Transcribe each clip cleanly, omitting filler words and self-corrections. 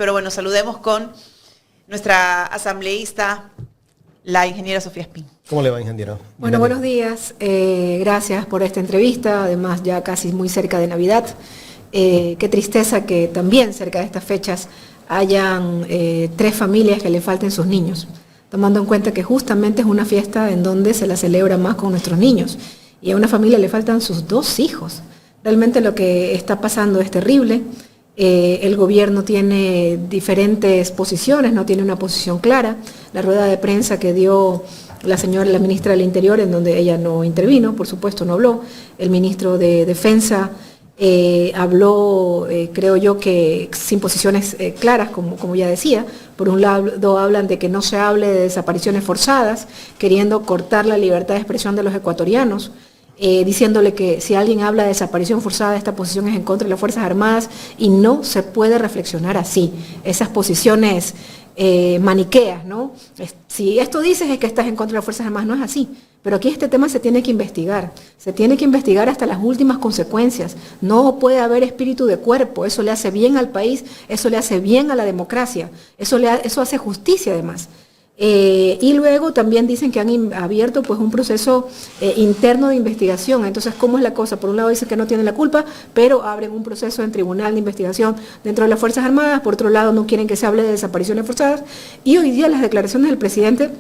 pero bueno, saludemos con nuestra asambleísta, la ingeniera Sofía Espín. ¿Cómo le va, ingeniero? Bueno, buenos días. Gracias por esta entrevista, además ya casi muy cerca de Navidad. Qué tristeza que también cerca de estas fechas hayan 3 familias que le falten sus niños, tomando en cuenta que justamente es una fiesta en donde se la celebra más con nuestros niños y a una familia le faltan sus 2 hijos. Realmente lo que está pasando es terrible. El gobierno tiene diferentes posiciones, no tiene una posición clara. La rueda de prensa que dio la ministra del Interior, en donde ella no intervino, por supuesto no habló. El ministro de Defensa habló, creo yo, que sin posiciones claras, como ya decía. Por un lado hablan de que no se hable de desapariciones forzadas, queriendo cortar la libertad de expresión de los ecuatorianos, diciéndole que si alguien habla de desaparición forzada, esta posición es en contra de las Fuerzas Armadas y no se puede reflexionar así. Esas posiciones maniqueas, ¿no? Si esto dices es que estás en contra de las Fuerzas Armadas, no es así. Pero aquí este tema se tiene que investigar hasta las últimas consecuencias. No puede haber espíritu de cuerpo, eso le hace bien al país, eso le hace bien a la democracia, eso hace justicia además. Y luego también dicen que han abierto pues un proceso interno de investigación. Entonces, ¿cómo es la cosa? Por un lado dicen que no tienen la culpa, pero abren un proceso en tribunal de investigación dentro de las Fuerzas Armadas. Por otro lado, no quieren que se hable de desapariciones forzadas. Y hoy día las declaraciones del presidente,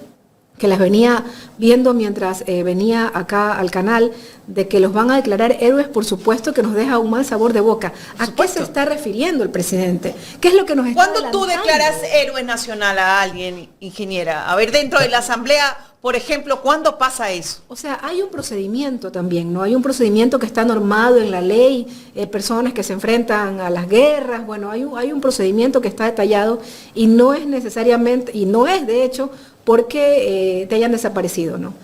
que las venía viendo mientras venía acá al canal, de que los van a declarar héroes, por supuesto que nos deja un mal sabor de boca. ¿A qué se está refiriendo el presidente? ¿Qué es lo que nos está ¿Cuándo tú declaras héroe nacional a alguien, ingeniera? A ver, dentro de la asamblea, por ejemplo, ¿cuándo pasa eso? O sea, hay un procedimiento también, ¿no? Hay un procedimiento que está normado en la ley, personas que se enfrentan a las guerras, bueno, hay un procedimiento que está detallado y no es necesariamente, y no es de hecho, porque te hayan desaparecido, ¿no?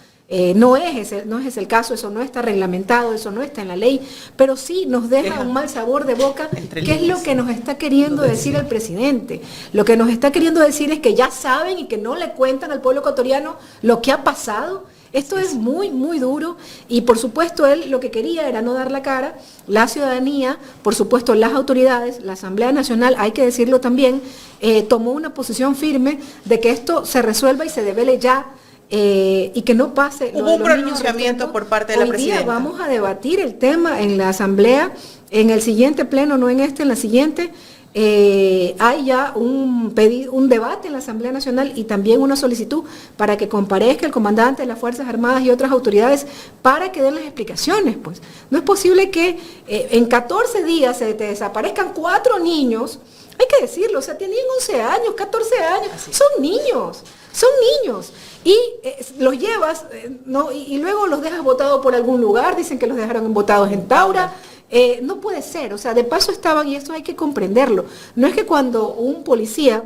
No es el caso, eso no está reglamentado, eso no está en la ley, pero sí nos deja un mal sabor de boca, que es lo que nos está queriendo decir el presidente. Lo que nos está queriendo decir es que ya saben y que no le cuentan al pueblo ecuatoriano lo que ha pasado. Esto es muy, muy duro y por supuesto él lo que quería era no dar la cara. La ciudadanía, por supuesto las autoridades, la Asamblea Nacional, hay que decirlo también, tomó una posición firme de que esto se resuelva y se devele ya. Y que no pase. Hubo un pronunciamiento por parte de la presidenta. Hoy día vamos a debatir el tema en la Asamblea, en el siguiente pleno, no en este, en la siguiente. Hay ya un debate en la Asamblea Nacional y también una solicitud para que comparezca el comandante de las Fuerzas Armadas y otras autoridades para que den las explicaciones. Pues no es posible que en 14 días se te desaparezcan 4 niños, hay que decirlo, o sea, tenían 11 años, 14 años, son niños. Y los llevas, ¿no? Y luego los dejas botados por algún lugar, dicen que los dejaron botados en Taura. No puede ser, o sea, de paso estaban, y esto hay que comprenderlo. No es que cuando un policía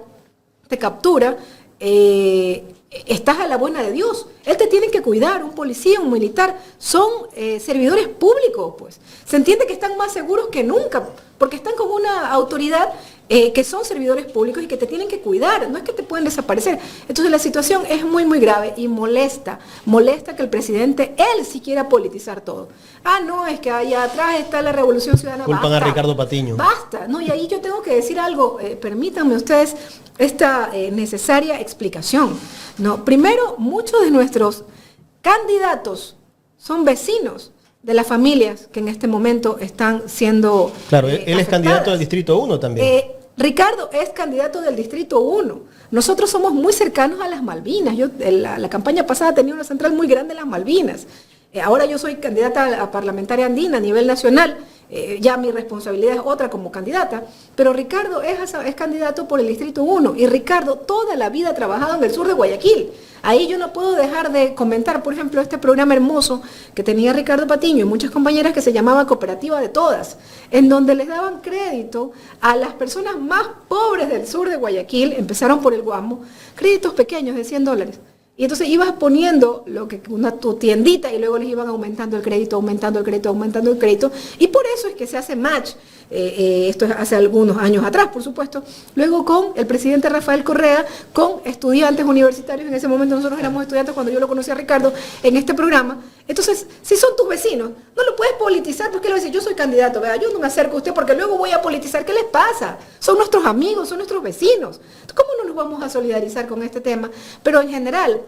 te captura, estás a la buena de Dios. Él te tiene que cuidar, un policía, un militar, son servidores públicos, pues. Se entiende que están más seguros que nunca, porque están con una autoridad que son servidores públicos y que te tienen que cuidar, no es que te pueden desaparecer. Entonces la situación es muy, muy grave y molesta que el presidente, él sí quiera politizar todo. No, es que allá atrás está la Revolución Ciudadana. Culpan basta, a Ricardo Patiño. Basta, no, y ahí yo tengo que decir algo, permítanme ustedes esta necesaria explicación. No, primero, muchos de nuestros candidatos son vecinos de las familias que en este momento están siendo Claro, él es afectadas. Candidato del Distrito 1 también. Ricardo es candidato del Distrito 1. Nosotros somos muy cercanos a las Malvinas. Yo la campaña pasada tenía una central muy grande en las Malvinas. Ahora yo soy candidata a parlamentaria andina a nivel nacional. Ya mi responsabilidad es otra como candidata, pero Ricardo es candidato por el Distrito 1 y Ricardo toda la vida ha trabajado en el sur de Guayaquil. Ahí yo no puedo dejar de comentar, por ejemplo, este programa hermoso que tenía Ricardo Patiño y muchas compañeras que se llamaba Cooperativa de Todas, en donde les daban crédito a las personas más pobres del sur de Guayaquil, empezaron por el Guamo, créditos pequeños de $100. Y entonces ibas poniendo tu tiendita y luego les iban aumentando el crédito, y por eso es que se hace match, esto es hace algunos años atrás, por supuesto, luego con el presidente Rafael Correa, con estudiantes universitarios, en ese momento nosotros éramos estudiantes cuando yo lo conocí a Ricardo en este programa, Entonces, si son tus vecinos, no lo puedes politizar porque él va a decir, yo soy candidato, vea, yo no me acerco a usted porque luego voy a politizar. ¿Qué les pasa? Son nuestros amigos, son nuestros vecinos. ¿Cómo no nos vamos a solidarizar con este tema? Pero en general,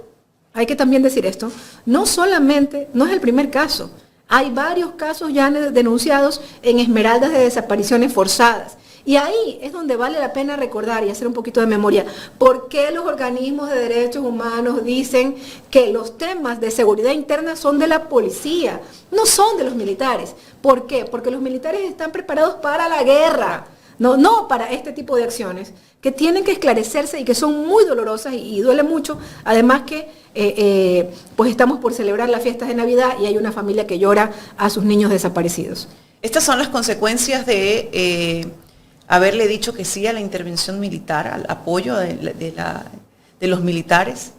hay que también decir esto, no solamente, no es el primer caso. Hay varios casos ya denunciados en Esmeraldas de desapariciones forzadas. Y ahí es donde vale la pena recordar y hacer un poquito de memoria por qué los organismos de derechos humanos dicen que los temas de seguridad interna son de la policía, no son de los militares. ¿Por qué? Porque los militares están preparados para la guerra, no para este tipo de acciones, que tienen que esclarecerse y que son muy dolorosas y duele mucho. Además que pues estamos por celebrar las fiestas de Navidad y hay una familia que llora a sus niños desaparecidos. Estas son las consecuencias de haberle dicho que sí a la intervención militar, al apoyo de los militares.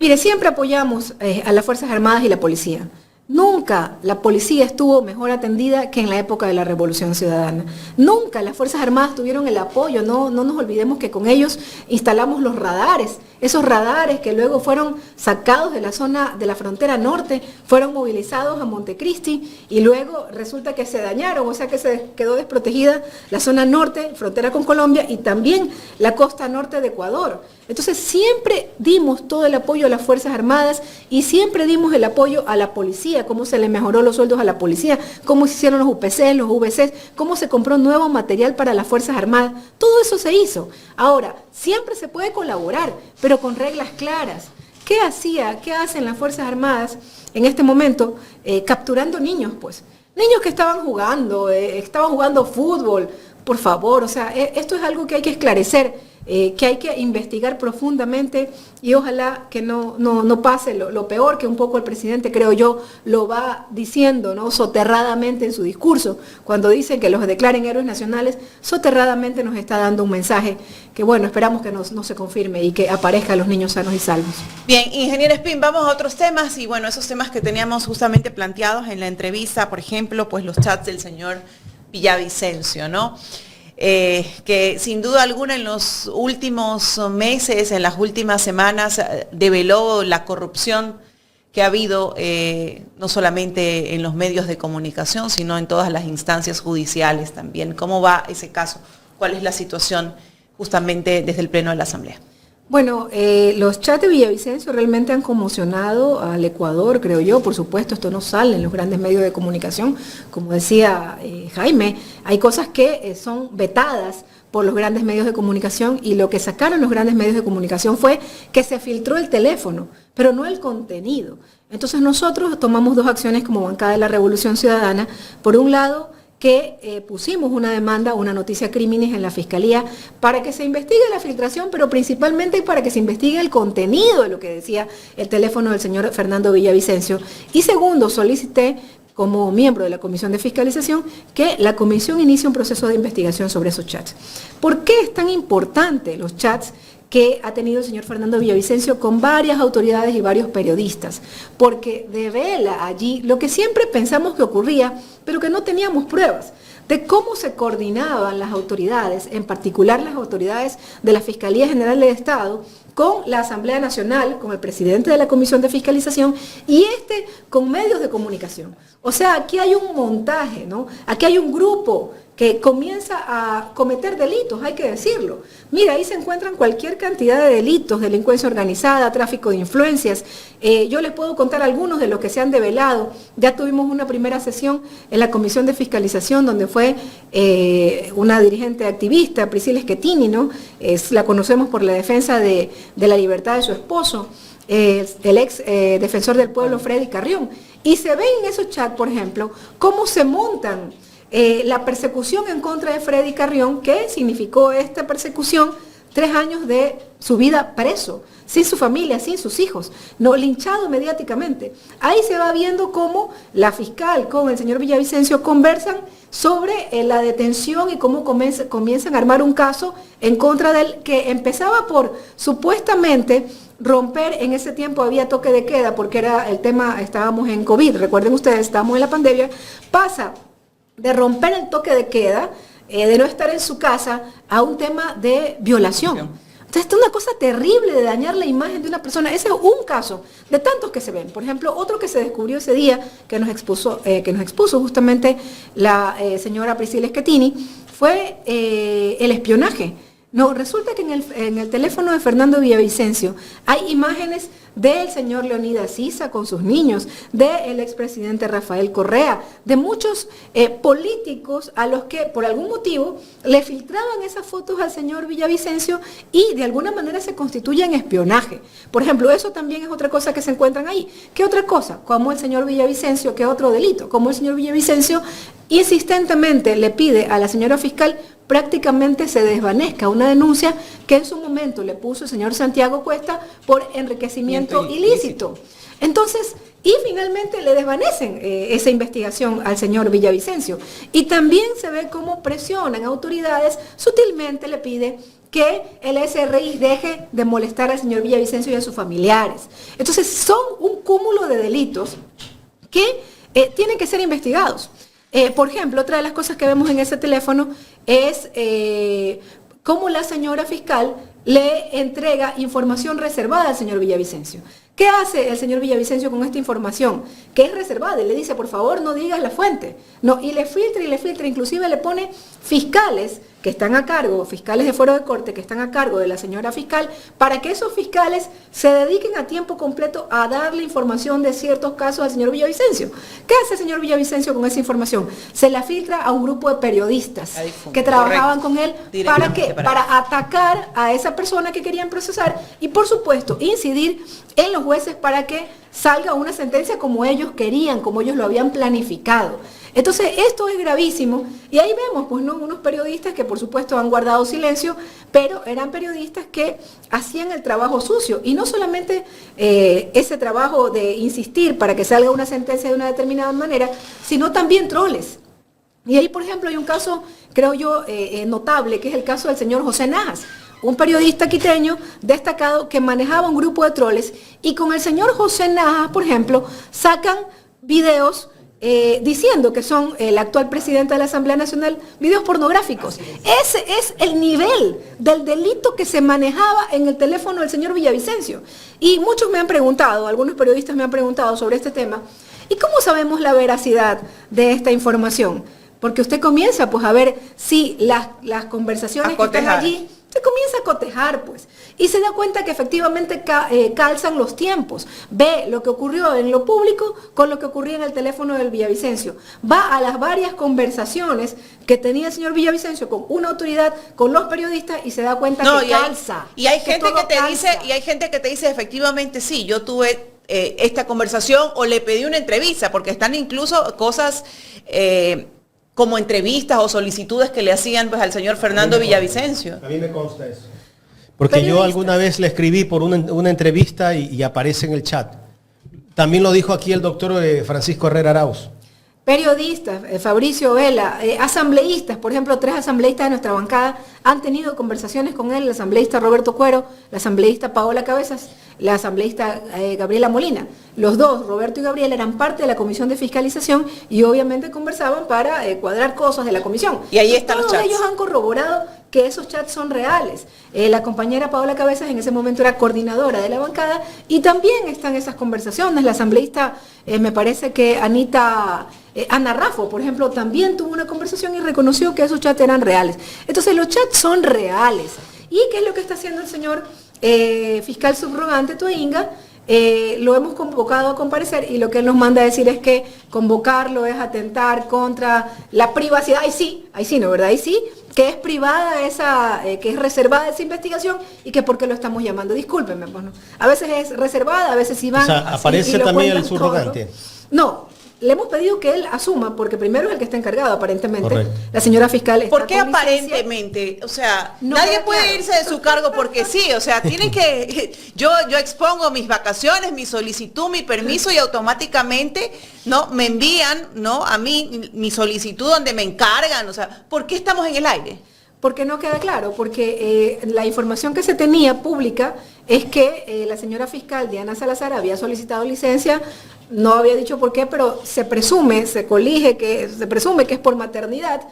Mire, siempre apoyamos a las Fuerzas Armadas y la policía. Nunca la policía estuvo mejor atendida que en la época de la Revolución Ciudadana. Nunca las Fuerzas Armadas tuvieron el apoyo, no nos olvidemos que con ellos instalamos los radares, esos radares que luego fueron sacados de la zona de la frontera norte, fueron movilizados a Montecristi y luego resulta que se dañaron, o sea que se quedó desprotegida la zona norte, frontera con Colombia y también la costa norte de Ecuador. Entonces siempre dimos todo el apoyo a las Fuerzas Armadas y siempre dimos el apoyo a la policía, cómo se le mejoró los sueldos a la policía, cómo se hicieron los UPC, los VCs, cómo se compró nuevo material para las Fuerzas Armadas. Todo eso se hizo. Ahora, siempre se puede colaborar, pero con reglas claras. ¿Qué hacen las Fuerzas Armadas en este momento? Capturando niños, pues. Niños que estaban jugando fútbol, por favor. O sea, esto es algo que hay que esclarecer. Que hay que investigar profundamente y ojalá que no pase lo peor, que un poco el presidente, creo yo, lo va diciendo, ¿no? Soterradamente en su discurso, cuando dicen que los declaren héroes nacionales, soterradamente nos está dando un mensaje que, bueno, esperamos que no se confirme y que aparezcan los niños sanos y salvos. Bien, ingeniero Espín, vamos a otros temas y bueno, esos temas que teníamos justamente planteados en la entrevista, por ejemplo, pues los chats del señor Villavicencio, ¿no? Que sin duda alguna en los últimos meses, en las últimas semanas, develó la corrupción que ha habido no solamente en los medios de comunicación, sino en todas las instancias judiciales también. ¿Cómo va ese caso? ¿Cuál es la situación justamente desde el Pleno de la Asamblea? Bueno, los chats de Villavicencio realmente han conmocionado al Ecuador, creo yo. Por supuesto, esto no sale en los grandes medios de comunicación. Como decía Jaime, hay cosas que son vetadas por los grandes medios de comunicación y lo que sacaron los grandes medios de comunicación fue que se filtró el teléfono, pero no el contenido. Entonces nosotros tomamos dos acciones como bancada de la Revolución Ciudadana. Por un lado, que pusimos una demanda, una noticia crímenes en la Fiscalía para que se investigue la filtración, pero principalmente para que se investigue el contenido de lo que decía el teléfono del señor Fernando Villavicencio. Y segundo, solicité como miembro de la Comisión de Fiscalización que la Comisión inicie un proceso de investigación sobre esos chats. ¿Por qué es tan importante los chats que ha tenido el señor Fernando Villavicencio con varias autoridades y varios periodistas? Porque devela allí lo que siempre pensamos que ocurría, pero que no teníamos pruebas, de cómo se coordinaban las autoridades, en particular las autoridades de la Fiscalía General del Estado, con la Asamblea Nacional, con el presidente de la Comisión de Fiscalización y con medios de comunicación. O sea, aquí hay un montaje, ¿no? Aquí hay un grupo que comienza a cometer delitos, hay que decirlo. Mira, ahí se encuentran cualquier cantidad de delitos, delincuencia organizada, tráfico de influencias. Yo les puedo contar algunos de los que se han develado. Ya tuvimos una primera sesión en la Comisión de Fiscalización donde fue una dirigente activista, Priscila Schettini, ¿no? La conocemos por la defensa de la libertad de su esposo, el ex defensor del pueblo, Freddy Carrión. Y se ve en esos chats, por ejemplo, cómo se montan la persecución en contra de Freddy Carrión, que significó esta persecución 3 años de su vida preso, sin su familia, sin sus hijos, no linchado mediáticamente. Ahí se va viendo cómo la fiscal con el señor Villavicencio conversan sobre la detención y cómo comienzan a armar un caso en contra de él, que empezaba por supuestamente romper. En ese tiempo había toque de queda porque era el tema, estábamos en COVID, recuerden ustedes, estábamos en la pandemia, pasa de romper el toque de queda, de no estar en su casa, a un tema de violación. Entonces, esta es una cosa terrible de dañar la imagen de una persona. Ese es un caso de tantos que se ven. Por ejemplo, otro que se descubrió ese día, que nos expuso justamente la señora Priscilla Schettini, fue el espionaje. No, resulta que en el teléfono de Fernando Villavicencio hay imágenes del señor Leonidas Issa con sus niños, del expresidente Rafael Correa, de muchos políticos a los que por algún motivo le filtraban esas fotos al señor Villavicencio y de alguna manera se constituye en espionaje. Por ejemplo, eso también es otra cosa que se encuentran ahí. ¿Qué otra cosa? Como el señor Villavicencio, ¿qué otro delito? Como el señor Villavicencio insistentemente le pide a la señora fiscal prácticamente se desvanezca una denuncia que en su momento le puso el señor Santiago Cuesta por enriquecimiento ilícito. Entonces, y finalmente le desvanecen esa investigación al señor Villavicencio. Y también se ve cómo presionan autoridades, sutilmente le pide que el SRI deje de molestar al señor Villavicencio y a sus familiares. Entonces, son un cúmulo de delitos que tienen que ser investigados. Por ejemplo, otra de las cosas que vemos en ese teléfono es cómo la señora fiscal le entrega información reservada al señor Villavicencio. ¿Qué hace el señor Villavicencio con esta información? Que es reservada y le dice, por favor, no digas la fuente. No, y le filtra, inclusive le pone fiscales que están a cargo, fiscales de fuero de corte que están a cargo de la señora fiscal, para que esos fiscales se dediquen a tiempo completo a darle información de ciertos casos al señor Villavicencio. ¿Qué hace el señor Villavicencio con esa información? Se la filtra a un grupo de periodistas que trabajaban con él. ¿Para qué? Para atacar a esa persona que querían procesar y, por supuesto, incidir en los jueces para que salga una sentencia como ellos querían, como ellos lo habían planificado. Entonces, esto es gravísimo y ahí vemos pues, ¿no? unos periodistas que por supuesto han guardado silencio, pero eran periodistas que hacían el trabajo sucio y no solamente ese trabajo de insistir para que salga una sentencia de una determinada manera, sino también troles. Y ahí, por ejemplo, hay un caso, creo yo, notable, que es el caso del señor José Najas, un periodista quiteño destacado que manejaba un grupo de troles y con el señor José Najas, por ejemplo, sacan videos diciendo que son el actual presidente de la Asamblea Nacional, videos pornográficos. Ese es el nivel del delito que se manejaba en el teléfono del señor Villavicencio. Y muchos me han preguntado, algunos periodistas me han preguntado sobre este tema, ¿y cómo sabemos la veracidad de esta información? Porque usted comienza pues a ver si las conversaciones que están allí se comienza a cotejar, pues, y se da cuenta que efectivamente calzan los tiempos. Ve lo que ocurrió en lo público con lo que ocurría en el teléfono del Villavicencio. Va a las varias conversaciones que tenía el señor Villavicencio con una autoridad, con los periodistas, y se da cuenta que calza. Y hay gente que te dice, efectivamente, sí, yo tuve esta conversación o le pedí una entrevista, porque están incluso cosas como entrevistas o solicitudes que le hacían pues, al señor Fernando Villavicencio. A mí me consta eso. Porque yo alguna vez le escribí por una entrevista y aparece en el chat. También lo dijo aquí el doctor Francisco Herrera Arauz. Periodistas, Fabricio Vela, asambleístas, por ejemplo, 3 asambleístas de nuestra bancada han tenido conversaciones con él, el asambleísta Roberto Cuero, la asambleísta Paola Cabezas, la asambleísta Gabriela Molina. Los dos, Roberto y Gabriela, eran parte de la comisión de fiscalización y obviamente conversaban para cuadrar cosas de la comisión. Y ahí están los chats. Todos ellos han corroborado que esos chats son reales. La compañera Paola Cabezas en ese momento era coordinadora de la bancada y también están esas conversaciones. La asambleísta, me parece que Ana Raffo, por ejemplo, también tuvo una conversación y reconoció que esos chats eran reales. Entonces los chats son reales. ¿Y qué es lo que está haciendo el señor fiscal subrogante Toinga? Lo hemos convocado a comparecer y lo que él nos manda a decir es que convocarlo es atentar contra la privacidad. Ahí sí, ¿no? ¿Verdad? Ahí sí, que es privada que es reservada esa investigación y que por qué lo estamos llamando. Discúlpenme, pues, ¿no? A veces es reservada, a veces sí van. O sea, aparece también el subrogante. Todo. No. Le hemos pedido que él asuma, porque primero es el que está encargado, aparentemente. Correcto. La señora fiscal está. ¿Por qué aparentemente? O sea, no nadie puede irse de su cargo porque sí. O sea, tienen que. Yo expongo mis vacaciones, mi solicitud, mi permiso y automáticamente no me envían, ¿no? A mí mi solicitud donde me encargan. O sea, ¿por qué estamos en el aire? Porque no queda claro, porque la información que se tenía pública es que la señora fiscal Diana Salazar había solicitado licencia, no había dicho por qué, pero se presume que es por maternidad,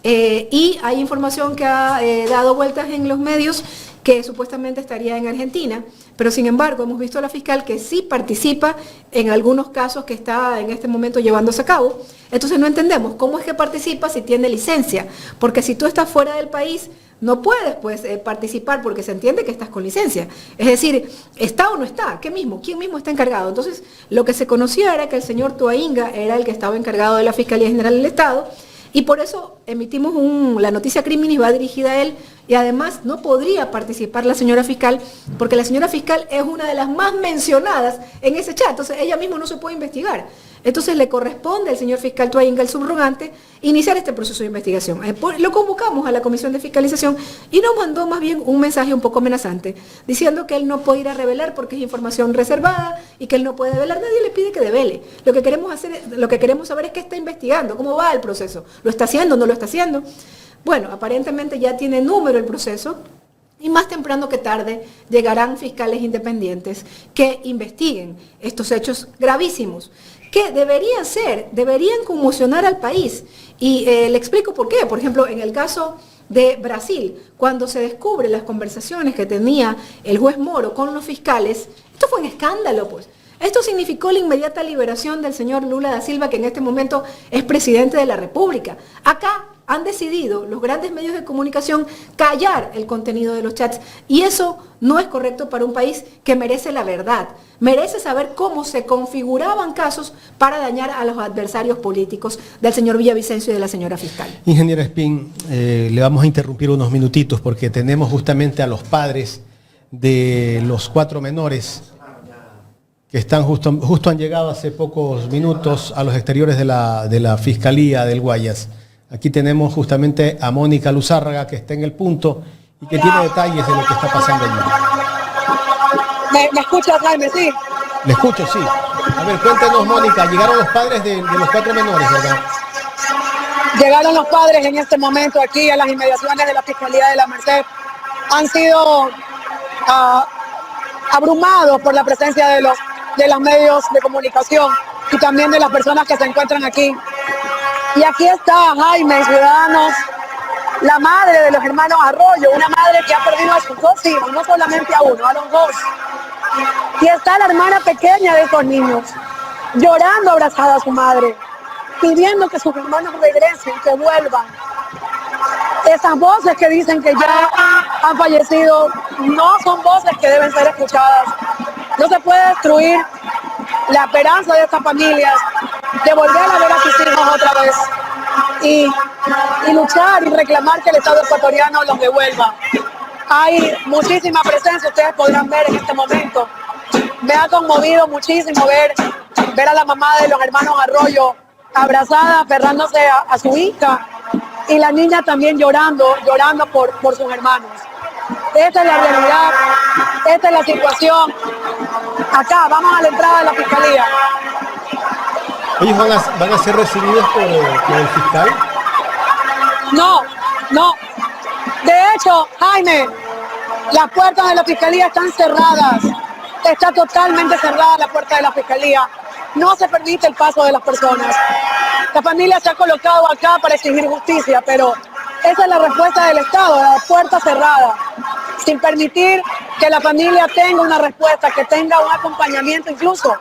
y hay información que ha dado vueltas en los medios que supuestamente estaría en Argentina, pero sin embargo hemos visto a la fiscal que sí participa en algunos casos que está en este momento llevándose a cabo. Entonces no entendemos cómo es que participa si tiene licencia, porque si tú estás fuera del país no puedes pues participar porque se entiende que estás con licencia. Es decir, ¿está o no está? ¿Qué mismo? ¿Quién mismo está encargado? Entonces lo que se conocía era que el señor Toainga era el que estaba encargado de la Fiscalía General del Estado, y por eso emitimos la noticia criminis, va dirigida a él, y además no podría participar la señora fiscal, porque la señora fiscal es una de las más mencionadas en ese chat, entonces ella misma no se puede investigar. Entonces le corresponde al señor fiscal Toainga, el subrogante, iniciar este proceso de investigación. Lo convocamos a la Comisión de Fiscalización y nos mandó más bien un mensaje un poco amenazante, diciendo que él no puede ir a revelar porque es información reservada y que él no puede develar. Nadie le pide que devele. Lo que queremos saber es qué está investigando, cómo va el proceso. ¿Lo está haciendo? ¿No lo está haciendo? Bueno, aparentemente ya tiene número el proceso. Y más temprano que tarde llegarán fiscales independientes que investiguen estos hechos gravísimos, que deberían conmocionar al país. Y le explico por qué. Por ejemplo, en el caso de Brasil, cuando se descubren las conversaciones que tenía el juez Moro con los fiscales, esto fue un escándalo, pues. Esto significó la inmediata liberación del señor Lula da Silva, que en este momento es presidente de la República. Acá han decidido los grandes medios de comunicación callar el contenido de los chats, y eso no es correcto para un país que merece la verdad, merece saber cómo se configuraban casos para dañar a los adversarios políticos del señor Villavicencio y de la señora fiscal. Ingeniera Espín, le vamos a interrumpir unos minutitos porque tenemos justamente a los padres de los 4 menores que están justo han llegado hace pocos minutos a los exteriores de la Fiscalía del Guayas. Aquí tenemos justamente a Mónica Luzárraga, que está en el punto y que tiene detalles de lo que está pasando allí. ¿Me escuchas, Jaime? Sí. Le escucho, sí. A ver, cuéntenos, Mónica, llegaron los padres de los 4 menores, ¿verdad? Llegaron los padres en este momento aquí a las inmediaciones de la Fiscalía de la Merced. Han sido abrumados por la presencia de los medios de comunicación y también de las personas que se encuentran aquí. Y aquí está, Jaime, ciudadanos, la madre de los hermanos Arroyo, una madre que ha perdido a sus 2 hijos, no solamente a uno, a los 2. Y está la hermana pequeña de estos niños, llorando abrazada a su madre, pidiendo que sus hermanos regresen, que vuelvan. Esas voces que dicen que ya han fallecido no son voces que deben ser escuchadas. No se puede destruir la esperanza de estas familias de volver a ver a sus hijos otra vez y luchar y reclamar que el Estado ecuatoriano los devuelva. Hay muchísima presencia, ustedes podrán ver en este momento. Me ha conmovido muchísimo ver a la mamá de los hermanos Arroyo abrazada, aferrándose a su hija, y la niña también llorando por sus hermanos. Esta es la realidad, esta es la situación. Acá, vamos a la entrada de la Fiscalía. ¿Ellos van a ser recibidos por el fiscal? No. De hecho, Jaime, las puertas de la Fiscalía están cerradas. Está totalmente cerrada la puerta de la Fiscalía. No se permite el paso de las personas. La familia se ha colocado acá para exigir justicia, pero esa es la respuesta del Estado, la puerta cerrada, sin permitir que la familia tenga una respuesta, que tenga un acompañamiento incluso.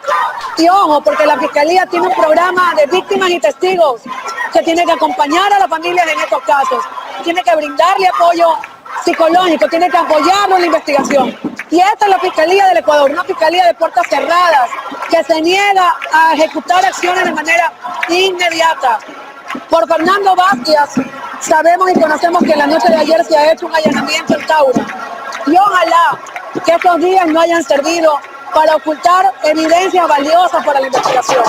Y ojo, porque la Fiscalía tiene un programa de víctimas y testigos que tiene que acompañar a las familias en estos casos, tiene que brindarle apoyo psicológico, tiene que apoyarlo en la investigación. Y esta es la Fiscalía del Ecuador, una fiscalía de puertas cerradas, que se niega a ejecutar acciones de manera inmediata. Por Fernando Vázquez, sabemos y conocemos que la noche de ayer se ha hecho un allanamiento en Tauro. Y ojalá que estos días no hayan servido para ocultar evidencias valiosas para la investigación.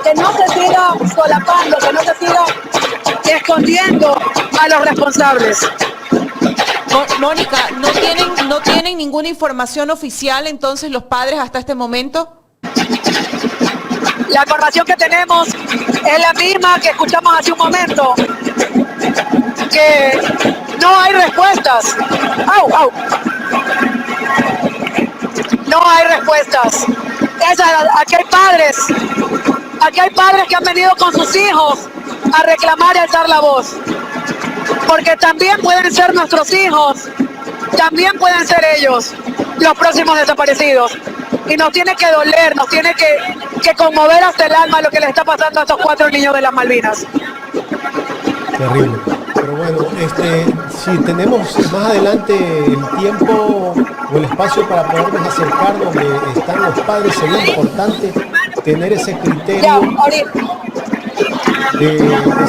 Que no se siga solapando, que no se siga escondiendo a los responsables. Mónica, ¿no tienen ninguna información oficial entonces los padres hasta este momento? La información que tenemos es la misma que escuchamos hace un momento, que no hay respuestas. No hay respuestas. Aquí hay padres que han venido con sus hijos a reclamar y alzar la voz, porque también pueden ser nuestros hijos también pueden ser ellos los próximos desaparecidos. Y nos tiene que doler, nos tiene que conmover hasta el alma lo que le está pasando a estos 4 niños de las Malvinas. Terrible. Pero bueno, si tenemos más adelante el tiempo o el espacio para podernos acercar donde están los padres, sería importante tener ese criterio. Ya, ahorita.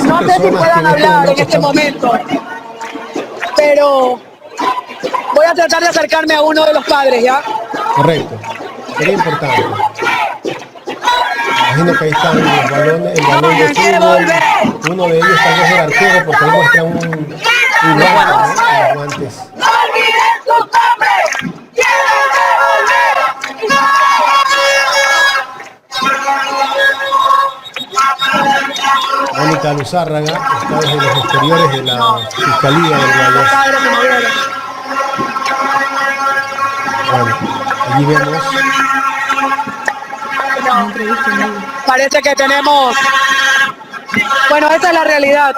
No sé si puedan hablar en este momento, pero voy a tratar de acercarme a uno de los padres, ¿ya? Correcto, sería importante. Imagino que ahí están los balones, el balón de fútbol, uno de ellos tal vez el arquero, porque ahí muestra un guante, ¿no? Los guantes. Mónica Luzárraga está desde los exteriores de la Fiscalía del Guayas. Bueno, allí vemos. Parece que tenemos... Bueno, esta es la realidad.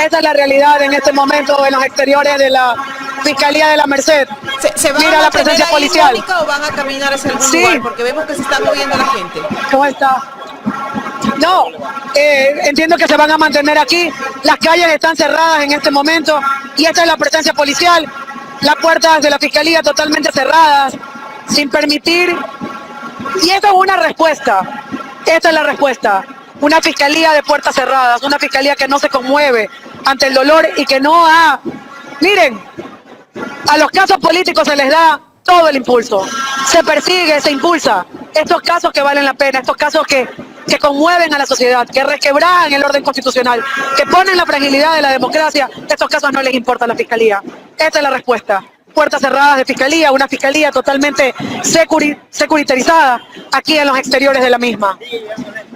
Esta es la realidad en este momento en los exteriores de la Fiscalía de la Merced. ¿Se van Mira a la presencia ahí, policial. Mónica, o van a caminar hacia algún Sí. lugar? Porque vemos que se está moviendo la gente. ¿Cómo está? No, entiendo que se van a mantener aquí. Las calles están cerradas en este momento y esta es la presencia policial. Las puertas de la Fiscalía totalmente cerradas, sin permitir. Y esta es una respuesta. Esta es la respuesta. Una Fiscalía de puertas cerradas, una Fiscalía que no se conmueve ante el dolor y que no ha... Miren, a los casos políticos se les da todo el impulso. Se persigue, se impulsa. Estos casos que valen la pena, estos casos que conmueven a la sociedad, que resquebrajan el orden constitucional, que ponen la fragilidad de la democracia, estos casos no les importa a la Fiscalía. Esta es la respuesta. Puertas cerradas de Fiscalía, una Fiscalía totalmente securitarizada aquí en los exteriores de la misma.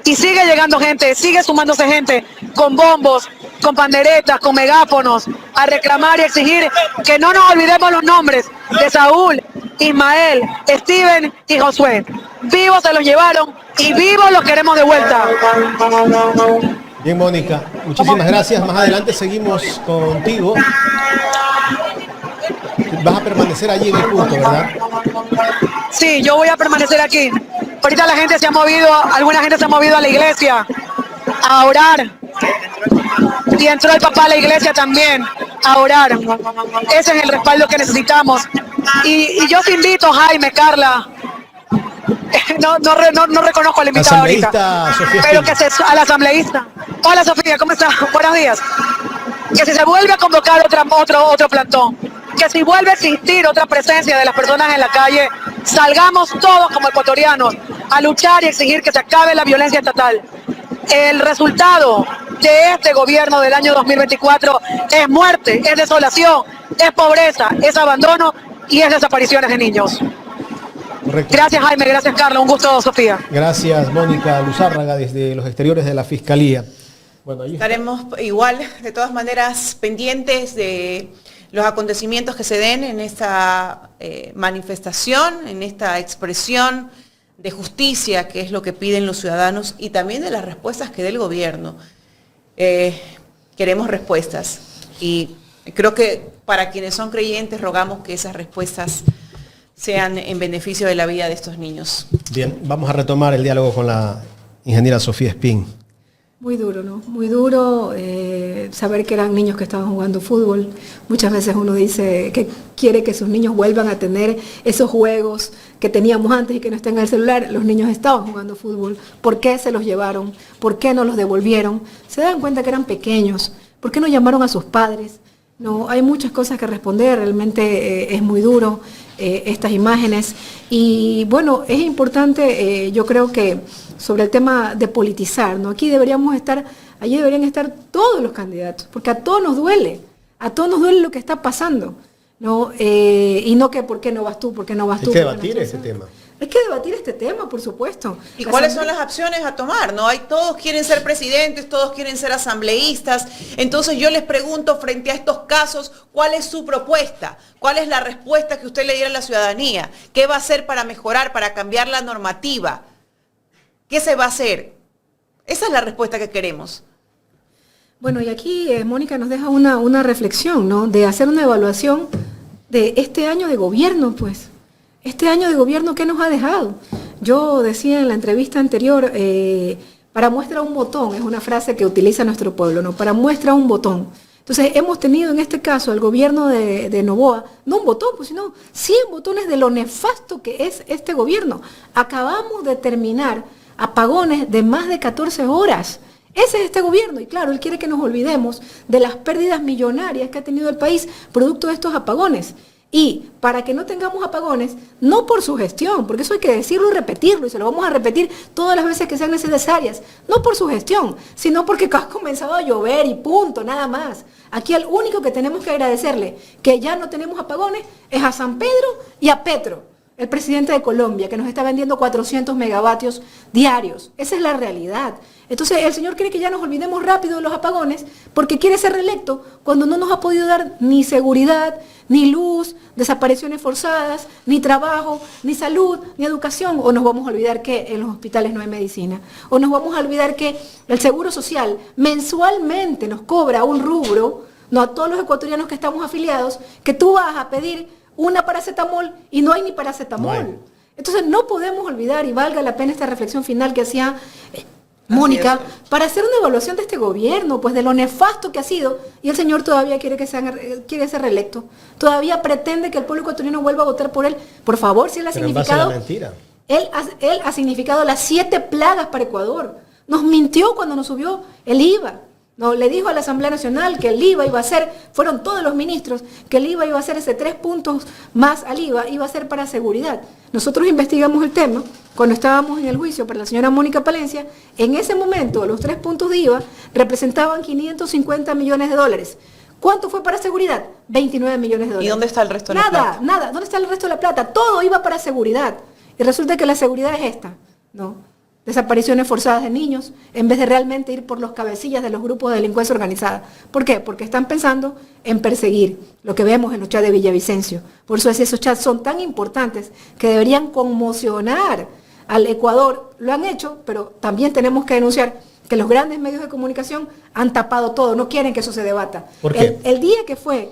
Y sigue llegando gente, sigue sumándose gente con bombos, con panderetas, con megáfonos, a reclamar y exigir que no nos olvidemos los nombres de Saúl, Ismael, Steven y Josué. Vivos se los llevaron y vivos los queremos de vuelta. Bien, Mónica, muchísimas gracias. Más adelante seguimos contigo. Vas a permanecer allí en el punto, ¿verdad? Sí, yo voy a permanecer aquí. Ahorita la gente se ha movido, alguna gente se ha movido a la iglesia a orar. Y entró el papá a la iglesia también a orar. Ese es el respaldo que necesitamos. Y yo te invito, Jaime, Carla. No reconozco al invitado ahorita. Sofía pero que a la asambleísta. Hola Sofía, ¿cómo estás? Buenos días. Que si se vuelve a convocar otro plantón, que si vuelve a existir otra presencia de las personas en la calle, salgamos todos como ecuatorianos a luchar y exigir que se acabe la violencia estatal. El resultado de este gobierno del año 2024 es muerte, es desolación, es pobreza, es abandono y es desapariciones de niños. Correcto. Gracias Jaime, gracias Carla, un gusto Sofía. Gracias Mónica Luzárraga desde los exteriores de la Fiscalía. Bueno, ahí estaremos igual, de todas maneras, pendientes de los acontecimientos que se den en esta manifestación, en esta expresión de justicia, que es lo que piden los ciudadanos, y también de las respuestas que dé el gobierno. Queremos respuestas y creo que para quienes son creyentes rogamos que esas respuestas sean en beneficio de la vida de estos niños. Bien, vamos a retomar el diálogo con la ingeniera Sofía Espín. Muy duro, ¿no? Muy duro saber que eran niños que estaban jugando fútbol. Muchas veces uno dice que quiere que sus niños vuelvan a tener esos juegos que teníamos antes y que no estén en el celular. Los niños estaban jugando fútbol. ¿Por qué se los llevaron? ¿Por qué no los devolvieron? Se dan cuenta que eran pequeños. ¿Por qué no llamaron a sus padres? No, hay muchas cosas que responder. Realmente es muy duro estas imágenes. Y bueno, es importante, yo creo que sobre el tema de politizar, ¿no? Allí deberían estar todos los candidatos, porque a todos nos duele lo que está pasando, ¿no? Y no que ¿por qué no vas tú? ¿Por qué no vas tú? Hay que debatir este tema. Hay que debatir este tema, por supuesto. ¿Y cuáles son las opciones a tomar? ¿No? Todos quieren ser presidentes, todos quieren ser asambleístas. Entonces yo les pregunto, frente a estos casos, ¿cuál es su propuesta? ¿Cuál es la respuesta que usted le diera a la ciudadanía? ¿Qué va a hacer para mejorar, para cambiar la normativa? ¿Qué se va a hacer? Esa es la respuesta que queremos. Bueno, y aquí Mónica nos deja una reflexión, ¿no? De hacer una evaluación de este año de gobierno, pues. Este año de gobierno, ¿qué nos ha dejado? Yo decía en la entrevista anterior, para muestra un botón, es una frase que utiliza nuestro pueblo, ¿no? Para muestra un botón. Entonces, hemos tenido en este caso el gobierno de Noboa, no un botón, pues, sino 100 botones de lo nefasto que es este gobierno. Acabamos de terminar apagones de más de 14 horas. Ese es este gobierno, y claro, él quiere que nos olvidemos de las pérdidas millonarias que ha tenido el país producto de estos apagones. Y para que no tengamos apagones, no por su gestión, porque eso hay que decirlo y repetirlo, y se lo vamos a repetir todas las veces que sean necesarias, no por su gestión, sino porque ha comenzado a llover y punto, nada más. Aquí el único que tenemos que agradecerle que ya no tenemos apagones es a San Pedro y a Petro, el presidente de Colombia, que nos está vendiendo 400 megavatios diarios. Esa es la realidad. Entonces el señor quiere que ya nos olvidemos rápido de los apagones porque quiere ser reelecto cuando no nos ha podido dar ni seguridad, ni luz, desapariciones forzadas, ni trabajo, ni salud, ni educación. O nos vamos a olvidar que en los hospitales no hay medicina. O nos vamos a olvidar que el Seguro Social mensualmente nos cobra un rubro, no a todos los ecuatorianos que estamos afiliados, que tú vas a pedir una paracetamol y no hay ni paracetamol. No hay. Entonces no podemos olvidar, y valga la pena esta reflexión final que hacía Mónica, para hacer una evaluación de este gobierno, pues de lo nefasto que ha sido, y el señor todavía quiere ser reelecto, todavía pretende que el pueblo ecuatoriano vuelva a votar por él. Por favor, si él ha significado, él ha significado las 7 plagas para Ecuador. Nos mintió cuando nos subió el IVA. No, le dijo a la Asamblea Nacional que el IVA iba a ser, fueron todos los ministros, que el IVA iba a ser ese 3 puntos más al IVA, iba a ser para seguridad. Nosotros investigamos el tema cuando estábamos en el juicio para la señora Mónica Palencia. En ese momento los 3 puntos de IVA representaban 550 millones de dólares. ¿Cuánto fue para seguridad? 29 millones de dólares. ¿Y dónde está el resto de la plata? Nada. ¿Dónde está el resto de la plata? Todo iba para seguridad. Y resulta que la seguridad es esta, ¿no? Desapariciones forzadas de niños, en vez de realmente ir por los cabecillas de los grupos de delincuencia organizada. ¿Por qué? Porque están pensando en perseguir lo que vemos en los chats de Villavicencio. Por eso esos chats son tan importantes que deberían conmocionar al Ecuador. Lo han hecho, pero también tenemos que denunciar que los grandes medios de comunicación han tapado todo, no quieren que eso se debata. ¿Por qué? El día que fue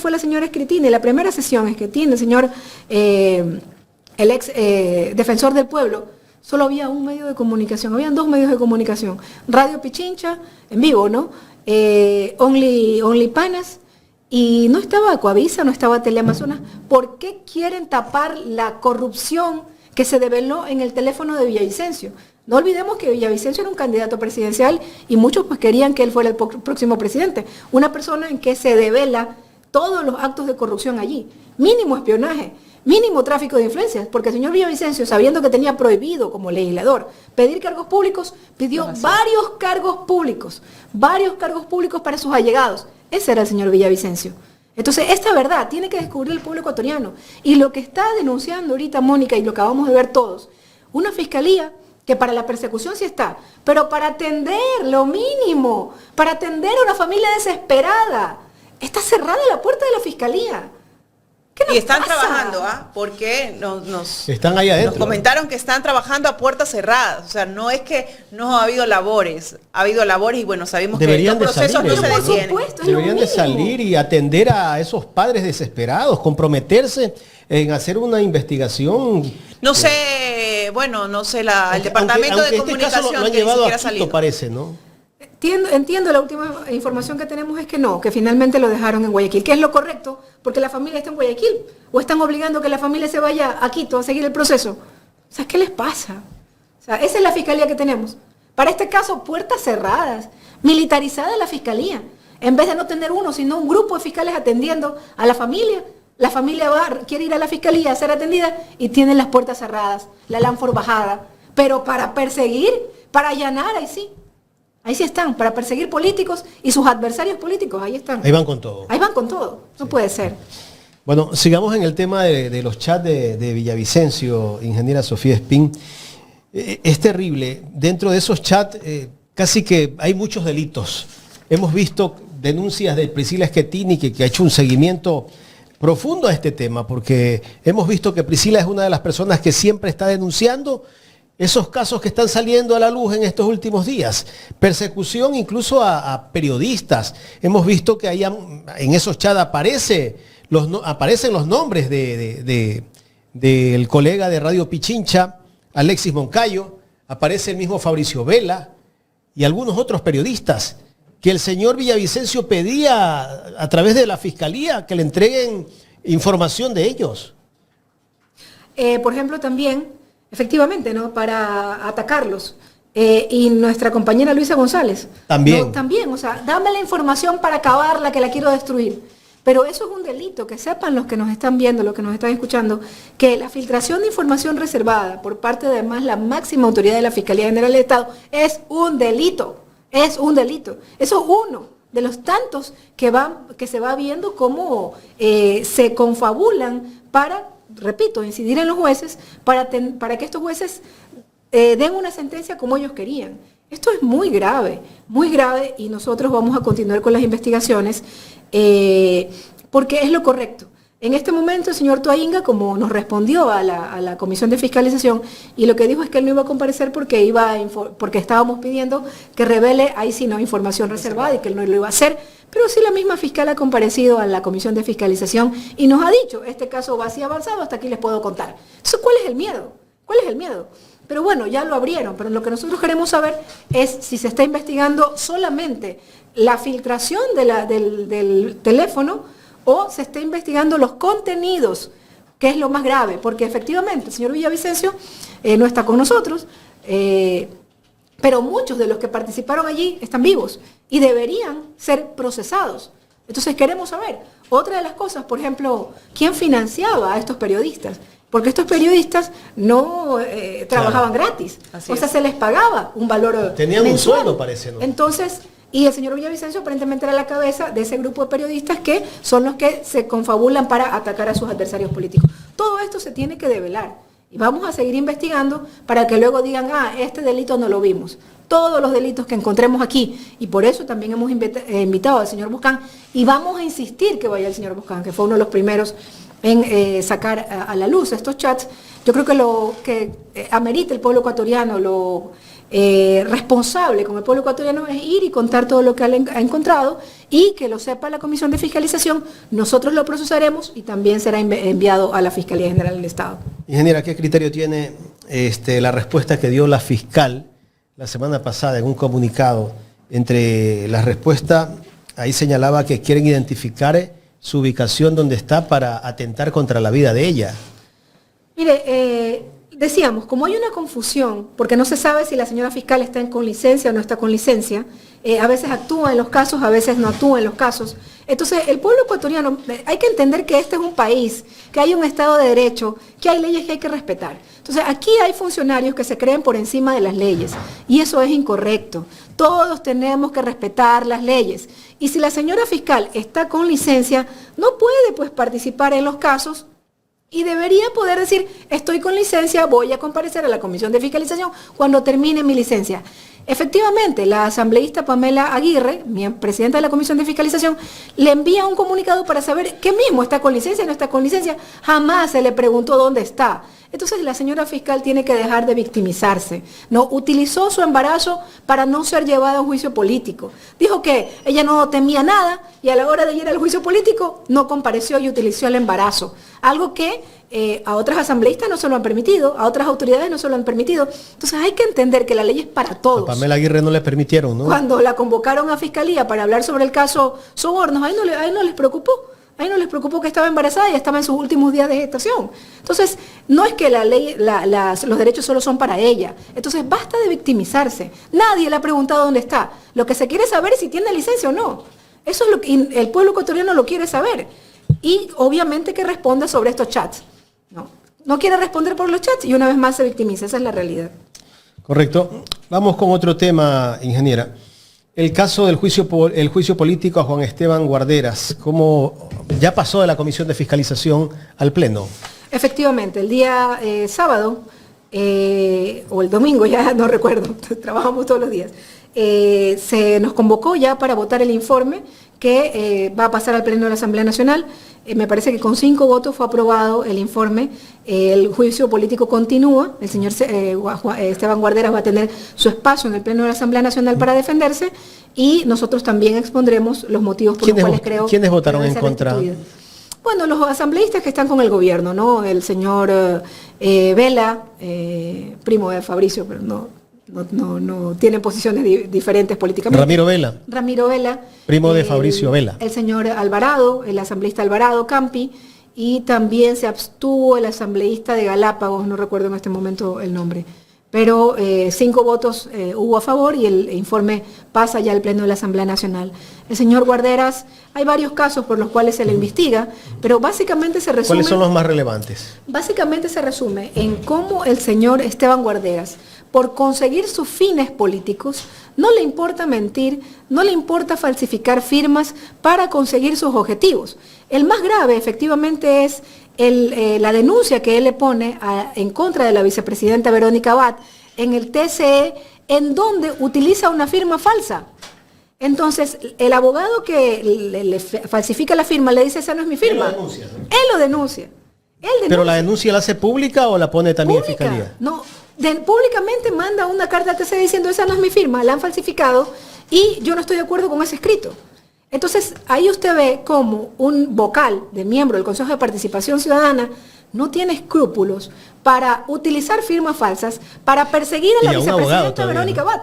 la señora Escritini, la primera sesión es que tiene el señor, el ex defensor del pueblo, solo había un medio de comunicación, habían 2 medios de comunicación, Radio Pichincha, en vivo, ¿no? Only Panas, y no estaba Coavisa, no estaba Teleamazonas. ¿Por qué quieren tapar la corrupción que se develó en el teléfono de Villavicencio? No olvidemos que Villavicencio era un candidato presidencial y muchos pues querían que él fuera el próximo presidente. Una persona en que se devela todos los actos de corrupción allí. Mínimo espionaje, mínimo tráfico de influencias, porque el señor Villavicencio, sabiendo que tenía prohibido como legislador pedir cargos públicos, pidió varios cargos públicos para sus allegados. Ese era el señor Villavicencio. Entonces, esta verdad tiene que descubrir el pueblo ecuatoriano. Y lo que está denunciando ahorita Mónica, y lo acabamos de ver todos, una fiscalía que para la persecución sí está, pero para atender lo mínimo, para atender a una familia desesperada, está cerrada la puerta de la fiscalía. Y están trabajando, porque están ahí adentro. Nos comentaron que están trabajando a puertas cerradas. O sea, no es que no ha habido labores. Ha habido labores y bueno, sabemos deberían que los procesos no se detienen. Deberían de salir y atender a esos padres desesperados, comprometerse en hacer una investigación. No sé, el Departamento de Comunicación lo han llevado a Quito, parece, ¿no? Entiendo, la última información que tenemos es que no, que finalmente lo dejaron en Guayaquil, que es lo correcto, porque la familia está en Guayaquil, o están obligando que la familia se vaya a Quito a seguir el proceso. O sea, ¿qué les pasa? O sea, esa es la fiscalía que tenemos. Para este caso, puertas cerradas, militarizada la fiscalía. En vez de no tener uno, sino un grupo de fiscales atendiendo a la familia quiere ir a la fiscalía a ser atendida y tienen las puertas cerradas, la Lanford bajada. Pero para perseguir, para allanar, ahí sí. Ahí sí están, para perseguir políticos y sus adversarios políticos, ahí están. Ahí van con todo. No puede ser. Bueno, sigamos en el tema de los chats de Villavicencio, ingeniera Sofía Espín. Es terrible, dentro de esos chats casi que hay muchos delitos. Hemos visto denuncias de Priscila Esquetini que ha hecho un seguimiento profundo a este tema, porque hemos visto que Priscila es una de las personas que siempre está denunciando esos casos que están saliendo a la luz en estos últimos días. Persecución incluso a periodistas. Hemos visto que en esos chats aparece aparecen los nombres del colega de Radio Pichincha, Alexis Moncayo, aparece el mismo Fabricio Vela y algunos otros periodistas que el señor Villavicencio pedía a través de la Fiscalía que le entreguen información de ellos. Por ejemplo, también, efectivamente, ¿no?, para atacarlos. Y nuestra compañera Luisa González. También. ¿No? También, o sea, dame la información para acabarla, que la quiero destruir. Pero eso es un delito, que sepan los que nos están viendo, los que nos están escuchando, que la filtración de información reservada por parte de además la máxima autoridad de la Fiscalía General del Estado es un delito. Es un delito. Eso es uno de los tantos que se va viendo cómo se confabulan para, repito, incidir en los jueces, para que estos jueces den una sentencia como ellos querían. Esto es muy grave, y nosotros vamos a continuar con las investigaciones porque es lo correcto. En este momento el señor Toainga, como nos respondió a la Comisión de Fiscalización, y lo que dijo es que él no iba a comparecer porque estábamos pidiendo que revele, ahí sí no, información reservada, y que él no lo iba a hacer, pero sí la misma fiscal ha comparecido a la Comisión de Fiscalización y nos ha dicho, este caso va así avanzado, hasta aquí les puedo contar. Entonces, ¿cuál es el miedo? ¿Cuál es el miedo? Pero bueno, ya lo abrieron, pero lo que nosotros queremos saber es si se está investigando solamente la filtración del teléfono o se está investigando los contenidos, que es lo más grave, porque efectivamente el señor Villavicencio no está con nosotros, pero muchos de los que participaron allí están vivos y deberían ser procesados. Entonces queremos saber, otra de las cosas, por ejemplo, ¿quién financiaba a estos periodistas? Porque estos periodistas no trabajaban gratis, o sea, se les pagaba un valor tenían mensual. Un sueldo, parece, ¿no? Entonces, y el señor Villavicencio aparentemente era la cabeza de ese grupo de periodistas que son los que se confabulan para atacar a sus adversarios políticos. Todo esto se tiene que develar y vamos a seguir investigando para que luego digan, este delito no lo vimos. Todos los delitos que encontremos aquí, y por eso también hemos invitado al señor Buscán, y vamos a insistir que vaya el señor Buscán, que fue uno de los primeros en sacar a la luz estos chats. Yo creo que lo que amerita el pueblo ecuatoriano, lo responsable con el pueblo ecuatoriano, es ir y contar todo lo que ha encontrado, y que lo sepa la Comisión de Fiscalización. Nosotros lo procesaremos y también será enviado a la Fiscalía General del Estado. Ingeniera, ¿qué criterio tiene la respuesta que dio la fiscal la semana pasada en un comunicado? Entre la respuesta, ahí señalaba que quieren identificar su ubicación donde está para atentar contra la vida de ella. Mire, decíamos, como hay una confusión, porque no se sabe si la señora fiscal está con licencia o no está con licencia, a veces actúa en los casos, a veces no actúa en los casos. Entonces, el pueblo ecuatoriano, hay que entender que este es un país, que hay un Estado de Derecho, que hay leyes que hay que respetar. Entonces, aquí hay funcionarios que se creen por encima de las leyes, y eso es incorrecto. Todos tenemos que respetar las leyes. Y si la señora fiscal está con licencia, no puede pues participar en los casos, y debería poder decir, estoy con licencia, voy a comparecer a la Comisión de Fiscalización cuando termine mi licencia. Efectivamente, la asambleísta Pamela Aguirre, presidenta de la Comisión de Fiscalización, le envía un comunicado para saber qué mismo está con licencia, no está con licencia. Jamás se le preguntó dónde está. Entonces la señora fiscal tiene que dejar de victimizarse. No utilizó su embarazo para no ser llevada a un juicio político. Dijo que ella no temía nada y a la hora de ir al juicio político no compareció y utilizó el embarazo. Algo que a otras asambleístas no se lo han permitido, a otras autoridades no se lo han permitido. Entonces hay que entender que la ley es para todos. A Pamela Aguirre no le permitieron, ¿no? Cuando la convocaron a Fiscalía para hablar sobre el caso Sobornos, ahí no les preocupó. A mí no les preocupó que estaba embarazada y estaba en sus últimos días de gestación. Entonces, no es que la ley, los derechos solo son para ella. Entonces, basta de victimizarse. Nadie le ha preguntado dónde está. Lo que se quiere saber es si tiene licencia o no. Eso es lo que el pueblo ecuatoriano lo quiere saber. Y obviamente que responda sobre estos chats. No quiere responder por los chats y una vez más se victimiza. Esa es la realidad. Correcto. Vamos con otro tema, ingeniera. El caso del juicio político a Juan Esteban Guarderas, ¿cómo ya pasó de la Comisión de Fiscalización al Pleno? Efectivamente, el día sábado o el domingo, ya no recuerdo, trabajamos todos los días, se nos convocó ya para votar el informe que va a pasar al Pleno de la Asamblea Nacional. Me parece que con 5 votos fue aprobado el informe. El juicio político continúa. El señor Esteban Guarderas va a tener su espacio en el Pleno de la Asamblea Nacional para defenderse y nosotros también expondremos los motivos por los cuales creo ¿Quiénes votaron en contra? Bueno, los asambleístas que están con el gobierno, ¿no? El señor Vela, primo de Fabricio, pero no tienen posiciones diferentes políticamente. Ramiro Vela, primo de Fabricio Vela. El señor Alvarado, el asambleísta Alvarado Campi, y también se abstuvo el asambleísta de Galápagos, no recuerdo en este momento el nombre. Pero 5 votos hubo a favor y el informe pasa ya al Pleno de la Asamblea Nacional. El señor Guarderas, hay varios casos por los cuales se le investiga, pero básicamente se resume... ¿Cuáles son los más relevantes? Básicamente se resume en cómo el señor Esteban Guarderas, por conseguir sus fines políticos, no le importa mentir, no le importa falsificar firmas para conseguir sus objetivos. El más grave, efectivamente, es la denuncia que él le pone en contra de la vicepresidenta Verónica Abad en el TCE, en donde utiliza una firma falsa. Entonces, el abogado que le falsifica la firma le dice, esa no es mi firma. Él lo denuncia, ¿no? Él lo denuncia. ¿Pero la denuncia la hace pública o la pone también pública. en fiscalía? No, públicamente manda una carta al TCE diciendo, esa no es mi firma, la han falsificado y yo no estoy de acuerdo con ese escrito. Entonces, ahí usted ve cómo un vocal de miembro del Consejo de Participación Ciudadana no tiene escrúpulos para utilizar firmas falsas para perseguir a la vicepresidenta Verónica Abad.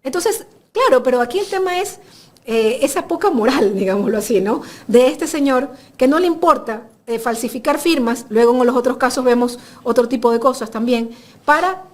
Entonces, claro, pero aquí el tema es esa poca moral, digámoslo así, ¿no? De este señor que no le importa falsificar firmas, luego en los otros casos vemos otro tipo de cosas también, para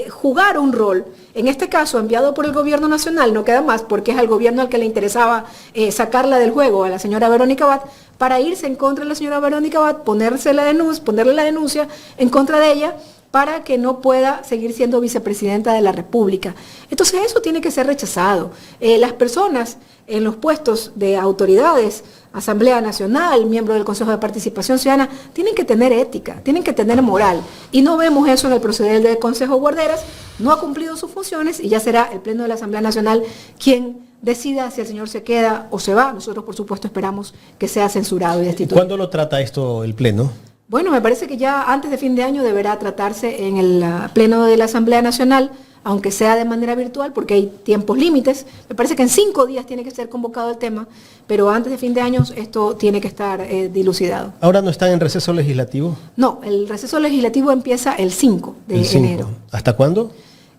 jugar un rol, en este caso enviado por el gobierno nacional, no queda más, porque es al gobierno al que le interesaba sacarla del juego a la señora Verónica Abad, para irse en contra de la señora Verónica Abad, ponerle la denuncia en contra de ella, para que no pueda seguir siendo vicepresidenta de la República. Entonces eso tiene que ser rechazado. Las personas en los puestos de autoridades, Asamblea Nacional, miembro del Consejo de Participación Ciudadana, tienen que tener ética, tienen que tener moral. Y no vemos eso en el proceder del Consejo Guarderas, no ha cumplido sus funciones y ya será el Pleno de la Asamblea Nacional quien decida si el señor se queda o se va. Nosotros, por supuesto, esperamos que sea censurado y destituido. ¿Cuándo lo trata esto el Pleno? Bueno, me parece que ya antes de fin de año deberá tratarse en el Pleno de la Asamblea Nacional, aunque sea de manera virtual, porque hay tiempos límites. Me parece que en 5 días tiene que ser convocado el tema, pero antes de fin de año esto tiene que estar dilucidado. ¿Ahora no están en receso legislativo? No, el receso legislativo empieza el 5 de enero. ¿Hasta cuándo?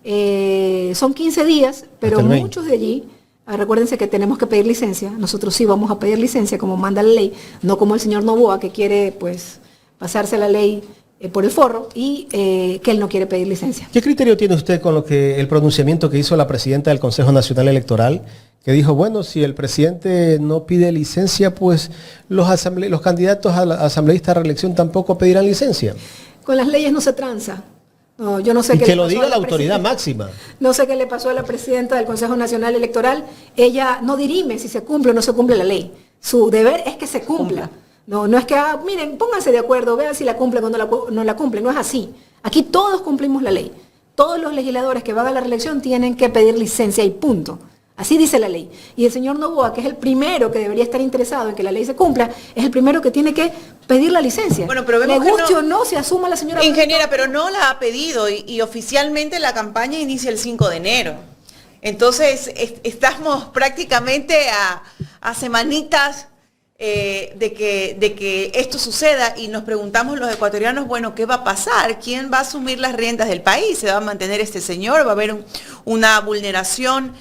Son 15 días, pero muchos de allí... Recuérdense que tenemos que pedir licencia. Nosotros sí vamos a pedir licencia como manda la ley, no como el señor Noboa que quiere pues pasarse la ley por el forro y que él no quiere pedir licencia. ¿Qué criterio tiene usted con el pronunciamiento que hizo la presidenta del Consejo Nacional Electoral, que dijo, bueno, si el presidente no pide licencia, pues los candidatos a la asambleísta de reelección tampoco pedirán licencia? Con las leyes no se tranza. No, yo no sé y que lo diga la autoridad máxima. No sé qué le pasó a la presidenta del Consejo Nacional Electoral. Ella no dirime si se cumple o no se cumple la ley. Su deber es que se cumpla. No es que, miren, pónganse de acuerdo, vean si la cumplen o no la cumplen. No es así. Aquí todos cumplimos la ley. Todos los legisladores que van a la reelección tienen que pedir licencia y punto. Así dice la ley. Y el señor Noboa, que es el primero que debería estar interesado en que la ley se cumpla, es el primero que tiene que pedir la licencia. Bueno, pero vemos le guste o no, se asuma la señora... Ingeniera, pero no la ha pedido y oficialmente la campaña inicia el 5 de enero. Entonces, estamos prácticamente a semanitas de que esto suceda y nos preguntamos los ecuatorianos, bueno, ¿qué va a pasar? ¿Quién va a asumir las riendas del país? ¿Se va a mantener este señor? ¿Va a haber una vulneración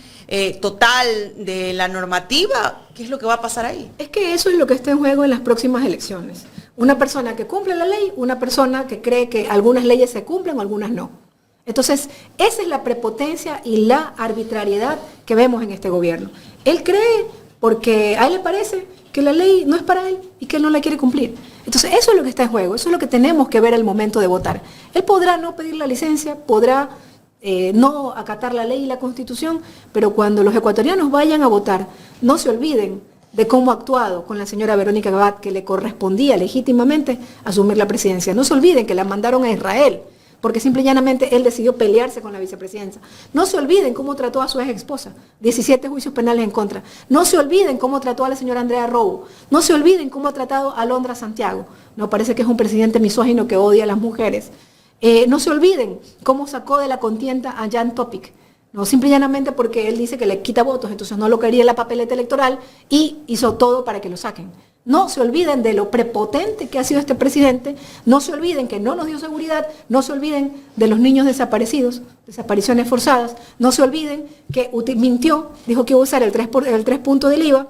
total de la normativa? ¿Qué es lo que va a pasar ahí? Es que eso es lo que está en juego en las próximas elecciones. Una persona que cumple la ley, una persona que cree que algunas leyes se cumplen o algunas no. Entonces, esa es la prepotencia y la arbitrariedad que vemos en este gobierno. Él cree, porque a él le parece que la ley no es para él y que él no la quiere cumplir. Entonces, eso es lo que está en juego, eso es lo que tenemos que ver al momento de votar. Él podrá no pedir la licencia, podrá no acatar la ley y la Constitución, pero cuando los ecuatorianos vayan a votar, no se olviden de cómo ha actuado con la señora Verónica Abad, que le correspondía legítimamente asumir la presidencia. No se olviden que la mandaron a Israel, porque simple y llanamente él decidió pelearse con la vicepresidencia. No se olviden cómo trató a su ex esposa, 17 juicios penales en contra. No se olviden cómo trató a la señora Andrea Robo. No se olviden cómo ha tratado a Alondra Santiago. No, parece que es un presidente misógino que odia a las mujeres. No se olviden cómo sacó de la contienda a Jan Topic. No, simple y llanamente porque él dice que le quita votos, entonces no lo quería en la papeleta electoral y hizo todo para que lo saquen. No se olviden de lo prepotente que ha sido este presidente, no se olviden que no nos dio seguridad, no se olviden de los niños desaparecidos, desapariciones forzadas, no se olviden que mintió, dijo que iba a usar el 3 puntos del IVA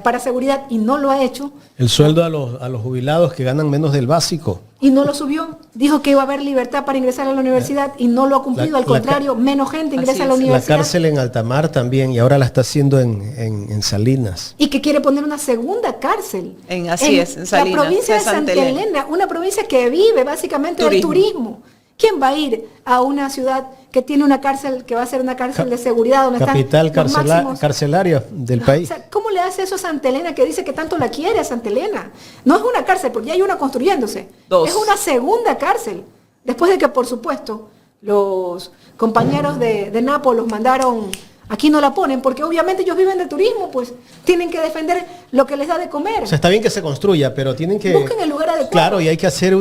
para seguridad y no lo ha hecho. El sueldo a los jubilados que ganan menos del básico. Y no lo subió. Dijo que iba a haber libertad para ingresar a la universidad y no lo ha cumplido. Al contrario, menos gente ingresa a la universidad. La cárcel en Altamar también, y ahora la está haciendo en Salinas. Y que quiere poner una segunda cárcel. En Salinas. La provincia de Santa Elena, una provincia que vive básicamente del turismo. ¿Quién va a ir a una ciudad que tiene una cárcel, que va a ser una cárcel de seguridad, donde capital están los máximos carcelaria del país? O sea, ¿cómo le hace eso a Santa Elena, que dice que tanto la quiere a Santa Elena? No es una cárcel, porque ya hay una construyéndose. Es una segunda cárcel. Después de que, por supuesto, los compañeros de Napo los mandaron, aquí no la ponen, porque obviamente ellos viven de turismo, pues tienen que defender lo que les da de comer. O sea, está bien que se construya, pero tienen que... Busquen el lugar adecuado. Claro, y hay que hacer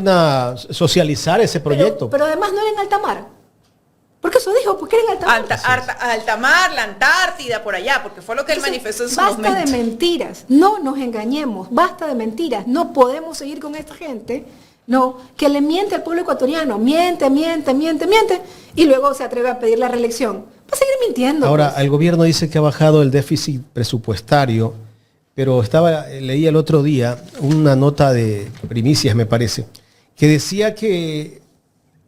socializar ese proyecto. Pero además no era en Altamar. Porque eso dijo, porque era en Altamar. Altamar, la Antártida, por allá, porque fue lo que él manifestó en su momento. Basta de mentiras, no nos engañemos, basta de mentiras. No podemos seguir con esta gente, no, que le miente al pueblo ecuatoriano, miente, y luego se atreve a pedir la reelección. Va a seguir mintiendo. Ahora, pues. el gobierno dice que ha bajado el déficit presupuestario, pero leí el otro día una nota de Primicias, me parece, que decía que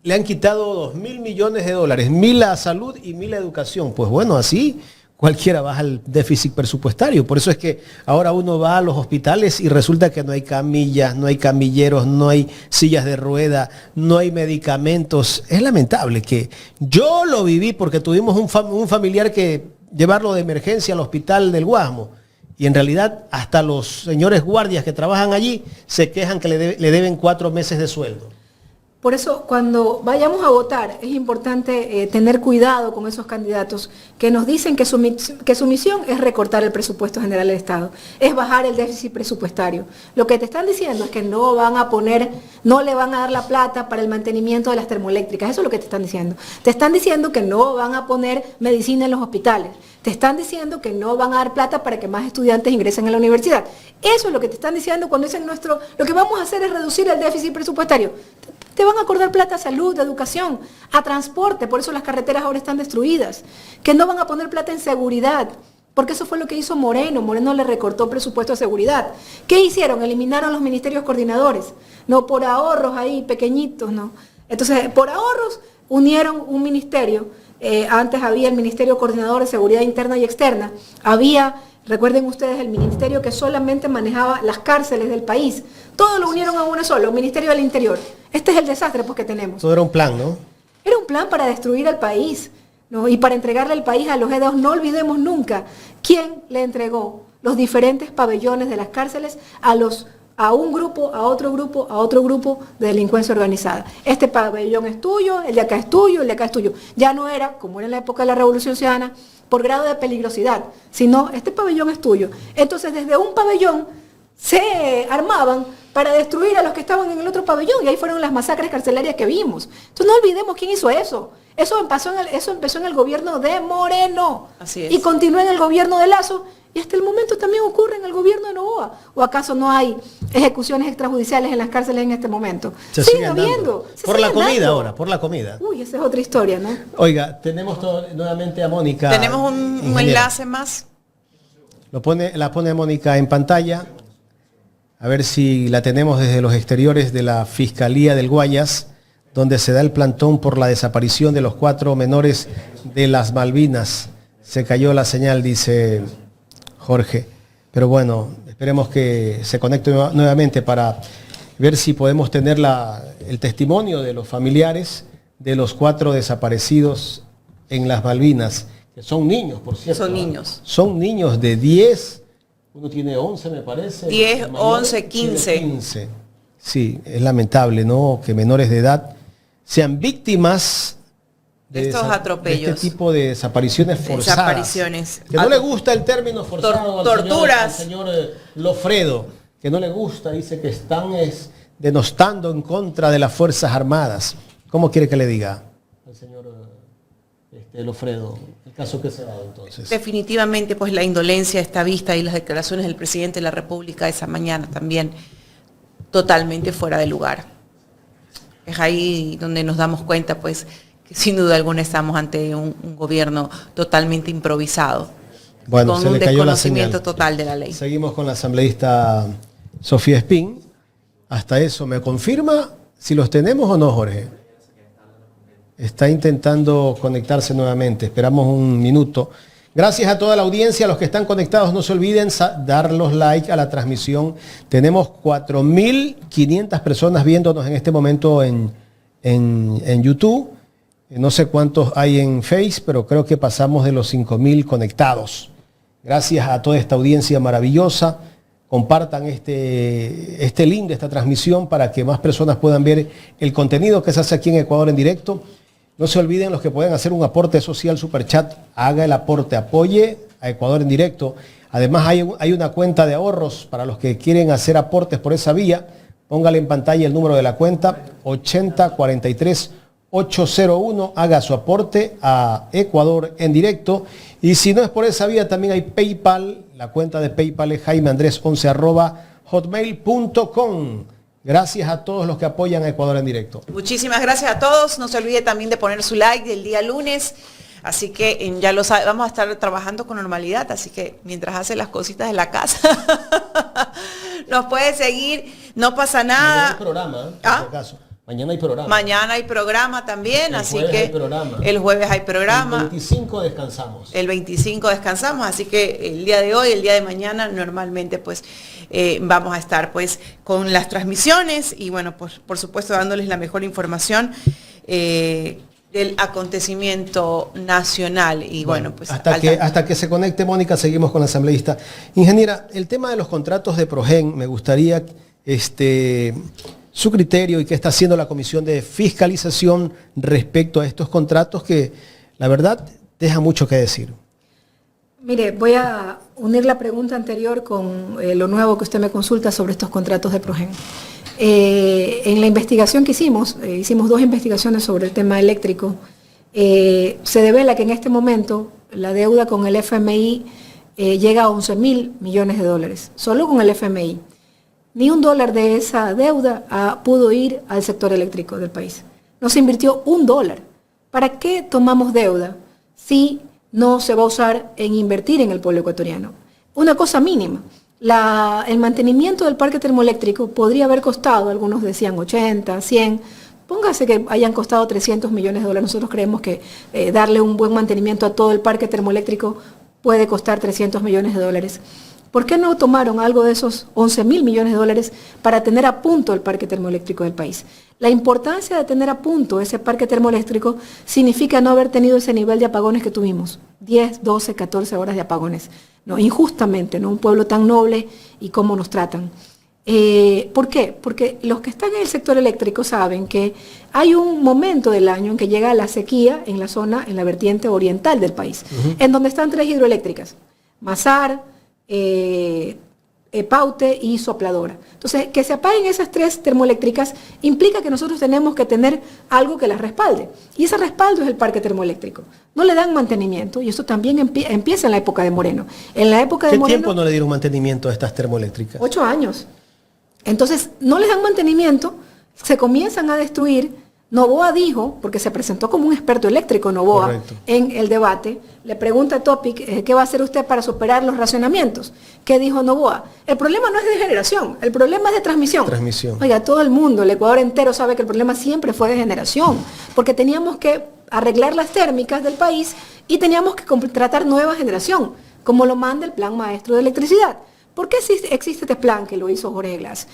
le han quitado $2.000 millones, 1.000 a salud y 1.000 a educación. Pues bueno, así cualquiera baja el déficit presupuestario. Por eso es que ahora uno va a los hospitales y resulta que no hay camillas, no hay camilleros, no hay sillas de rueda, no hay medicamentos. Es lamentable que yo lo viví porque tuvimos un familiar que llevarlo de emergencia al hospital del Guasmo. Y en realidad hasta los señores guardias que trabajan allí se quejan que le deben 4 meses de sueldo. Por eso, cuando vayamos a votar, es importante tener cuidado con esos candidatos que nos dicen que su misión es recortar el presupuesto general del Estado, es bajar el déficit presupuestario. Lo que te están diciendo es que no le van a dar la plata para el mantenimiento de las termoeléctricas. Eso es lo que te están diciendo. Te están diciendo que no van a poner medicina en los hospitales. Te están diciendo que no van a dar plata para que más estudiantes ingresen a la universidad. Eso es lo que te están diciendo cuando dicen lo que vamos a hacer es reducir el déficit presupuestario. Te van a acordar plata a salud, a educación, a transporte, por eso las carreteras ahora están destruidas. Que no van a poner plata en seguridad, porque eso fue lo que hizo Moreno. Moreno le recortó presupuesto a seguridad. ¿Qué hicieron? Eliminaron los ministerios coordinadores. No, por ahorros ahí, pequeñitos, no. Entonces, por ahorros, unieron un ministerio. Antes había el Ministerio Coordinador de Seguridad Interna y Externa. Recuerden ustedes, el ministerio que solamente manejaba las cárceles del país. Todos lo unieron a uno solo, Ministerio del Interior. Este es el desastre pues, que tenemos. Todo era un plan, ¿no? Era un plan para destruir al país, ¿no? Y para entregarle al país a los EDOs. No olvidemos nunca quién le entregó los diferentes pabellones de las cárceles a un grupo, a otro grupo de delincuencia organizada. Este pabellón es tuyo, el de acá es tuyo, el de acá es tuyo. Ya no era, como era en la época de la Revolución Ciudadana, por grado de peligrosidad, sino este pabellón es tuyo. Entonces, desde un pabellón se armaban para destruir a los que estaban en el otro pabellón, y ahí fueron las masacres carcelarias que vimos. Entonces, no olvidemos quién hizo eso. Eso empezó en el gobierno de Moreno. Así es. Y continuó en el gobierno de Lazo, y hasta el momento también ocurre en el gobierno de Noboa. ¿O acaso no hay ejecuciones extrajudiciales en las cárceles en este momento? Sigue habiendo. Por la comida ahora, por la comida. Uy, esa es otra historia, ¿no? Oiga, tenemos nuevamente a Mónica. Tenemos un enlace más. La pone Mónica en pantalla. A ver si la tenemos desde los exteriores de la Fiscalía del Guayas, donde se da el plantón por la desaparición de los 4 menores de las Malvinas. Se cayó la señal, dice Jorge. Pero bueno, esperemos que se conecte nuevamente para ver si podemos tener el testimonio de los familiares de los 4 desaparecidos en las Malvinas, que son niños, por cierto. Son niños. Son niños de 10, uno tiene 11 me parece. 10, 11, 15. Sí, es lamentable, ¿no? Que menores de edad sean víctimas de estos atropellos. De este tipo de desapariciones forzadas. Desapariciones. Que no le gusta el término forzado torturas. al señor Lofredo, que no le gusta, dice que están denostando en contra de las Fuerzas Armadas. ¿Cómo quiere que le diga al señor Lofredo, el caso que se ha dado entonces. Definitivamente, pues la indolencia está vista y las declaraciones del presidente de la República esa mañana también totalmente fuera de lugar. Es ahí donde nos damos cuenta, pues, que sin duda alguna estamos ante un gobierno totalmente improvisado, bueno, con se un le cayó la desconocimiento señal. total de la ley. Seguimos con la asambleísta Sofía Espín. Hasta eso, ¿me confirma si los tenemos o no, Jorge? Está intentando conectarse nuevamente. Esperamos un minuto. Gracias a toda la audiencia, a los que están conectados. No se olviden dar los like a la transmisión. Tenemos 4.500 personas viéndonos en este momento en YouTube. No sé cuántos hay en Face, pero creo que pasamos de los 5.000 conectados. Gracias a toda esta audiencia maravillosa. Compartan este link de esta transmisión para que más personas puedan ver el contenido que se hace aquí en Ecuador en directo. No se olviden los que pueden hacer un aporte social Superchat, haga el aporte, apoye a Ecuador en directo. Además hay una cuenta de ahorros para los que quieren hacer aportes por esa vía. Póngale en pantalla el número de la cuenta 8043801. Haga su aporte a Ecuador en directo. Y si no es por esa vía, también hay PayPal. La cuenta de PayPal es jaimeandres11@hotmail.com. Gracias a todos los que apoyan a Ecuador en directo. Muchísimas gracias a todos. No se olvide también de poner su like el día lunes. Así que ya lo sabe, vamos a estar trabajando con normalidad. Así que mientras hace las cositas de la casa, nos puede seguir. No pasa nada. Mañana hay programa, por si acaso. Mañana hay programa. Mañana hay programa también, así que el jueves hay programa. El 25 descansamos. El 25 descansamos, así que el día de hoy, el día de mañana, normalmente pues vamos a estar pues con las transmisiones y bueno, pues por supuesto dándoles la mejor información del acontecimiento nacional. Y bueno, pues hasta que se conecte Mónica, seguimos con la asambleísta. Ingeniera, el tema de los contratos de Progen, me gustaría su criterio y qué está haciendo la Comisión de Fiscalización respecto a estos contratos que, la verdad, deja mucho que decir. Mire, voy a unir la pregunta anterior con lo nuevo que usted me consulta sobre estos contratos de Progen. En la investigación que hicimos 2 investigaciones sobre el tema eléctrico, se devela que en este momento la deuda con el FMI llega a 11.000 millones de dólares, solo con el FMI. Ni $1 de esa deuda pudo ir al sector eléctrico del país. No se invirtió $1. ¿Para qué tomamos deuda si no se va a usar en invertir en el pueblo ecuatoriano? Una cosa mínima. El mantenimiento del parque termoeléctrico podría haber costado, algunos decían 80, 100, póngase que hayan costado 300 millones de dólares. Nosotros creemos que darle un buen mantenimiento a todo el parque termoeléctrico puede costar 300 millones de dólares. ¿Por qué no tomaron algo de esos 11.000 millones de dólares para tener a punto el parque termoeléctrico del país? La importancia de tener a punto ese parque termoeléctrico significa no haber tenido ese nivel de apagones que tuvimos, 10, 12, 14 horas de apagones, ¿no? Injustamente, ¿no? Un pueblo tan noble y cómo nos tratan. ¿Por qué? Porque los que están en el sector eléctrico saben que hay un momento del año en que llega la sequía en la zona, en la vertiente oriental del país, en donde están 3 hidroeléctricas, Mazar, Paute y Sopladora. Entonces, que se apaguen esas 3 termoeléctricas implica que nosotros tenemos que tener algo que las respalde. Y ese respaldo es el parque termoeléctrico. No le dan mantenimiento y eso también empieza en la época de Moreno. En la época de ¿Qué Moreno, tiempo no le dieron mantenimiento a estas termoeléctricas? 8 años. Entonces, no les dan mantenimiento, se comienzan a destruir. Noboa dijo, porque se presentó como un experto eléctrico Noboa, correcto, en el debate, le pregunta a Topic, ¿qué va a hacer usted para superar los racionamientos? ¿Qué dijo Noboa? El problema no es de generación, el problema es de transmisión. Oiga, todo el mundo, el Ecuador entero sabe que el problema siempre fue de generación, porque teníamos que arreglar las térmicas del país y teníamos que contratar nueva generación, como lo manda el Plan Maestro de Electricidad. ¿Por qué existe este plan que lo hizo Jorge Glass?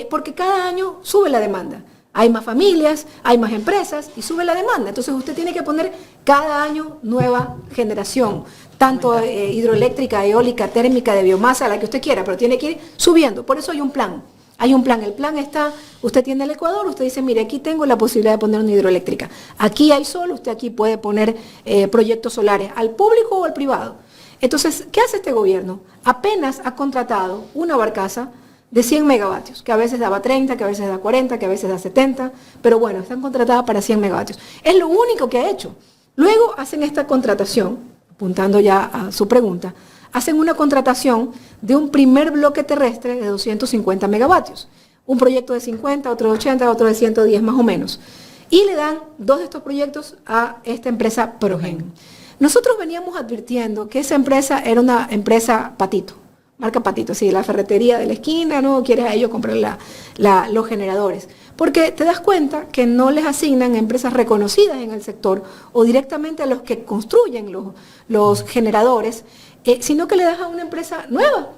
Porque cada año sube la demanda. Hay más familias, hay más empresas y sube la demanda. Entonces usted tiene que poner cada año nueva generación, tanto hidroeléctrica, eólica, térmica, de biomasa, la que usted quiera, pero tiene que ir subiendo. Por eso hay un plan. Hay un plan. El plan está, usted tiene el Ecuador, usted dice, mire, aquí tengo la posibilidad de poner una hidroeléctrica. Aquí hay sol, usted aquí puede poner proyectos solares, al público o al privado. Entonces, ¿qué hace este gobierno? Apenas ha contratado una barcaza de 100 megavatios, que a veces daba 30, que a veces da 40, que a veces da 70, pero bueno, están contratadas para 100 megavatios. Es lo único que ha hecho, Luego hacen esta contratación, apuntando ya a su pregunta, hacen una contratación de un primer bloque terrestre de 250 megavatios. Un proyecto de 50, otro de 80, otro de 110 más o menos. Y le dan 2 de estos proyectos a esta empresa Progen. Nosotros veníamos advirtiendo que esa empresa era una empresa patito, marca patito, sí, la ferretería de la esquina, no quieres a ellos comprar los generadores. Porque te das cuenta que no les asignan a empresas reconocidas en el sector o directamente a los que construyen los generadores, sino que le das a una empresa nueva,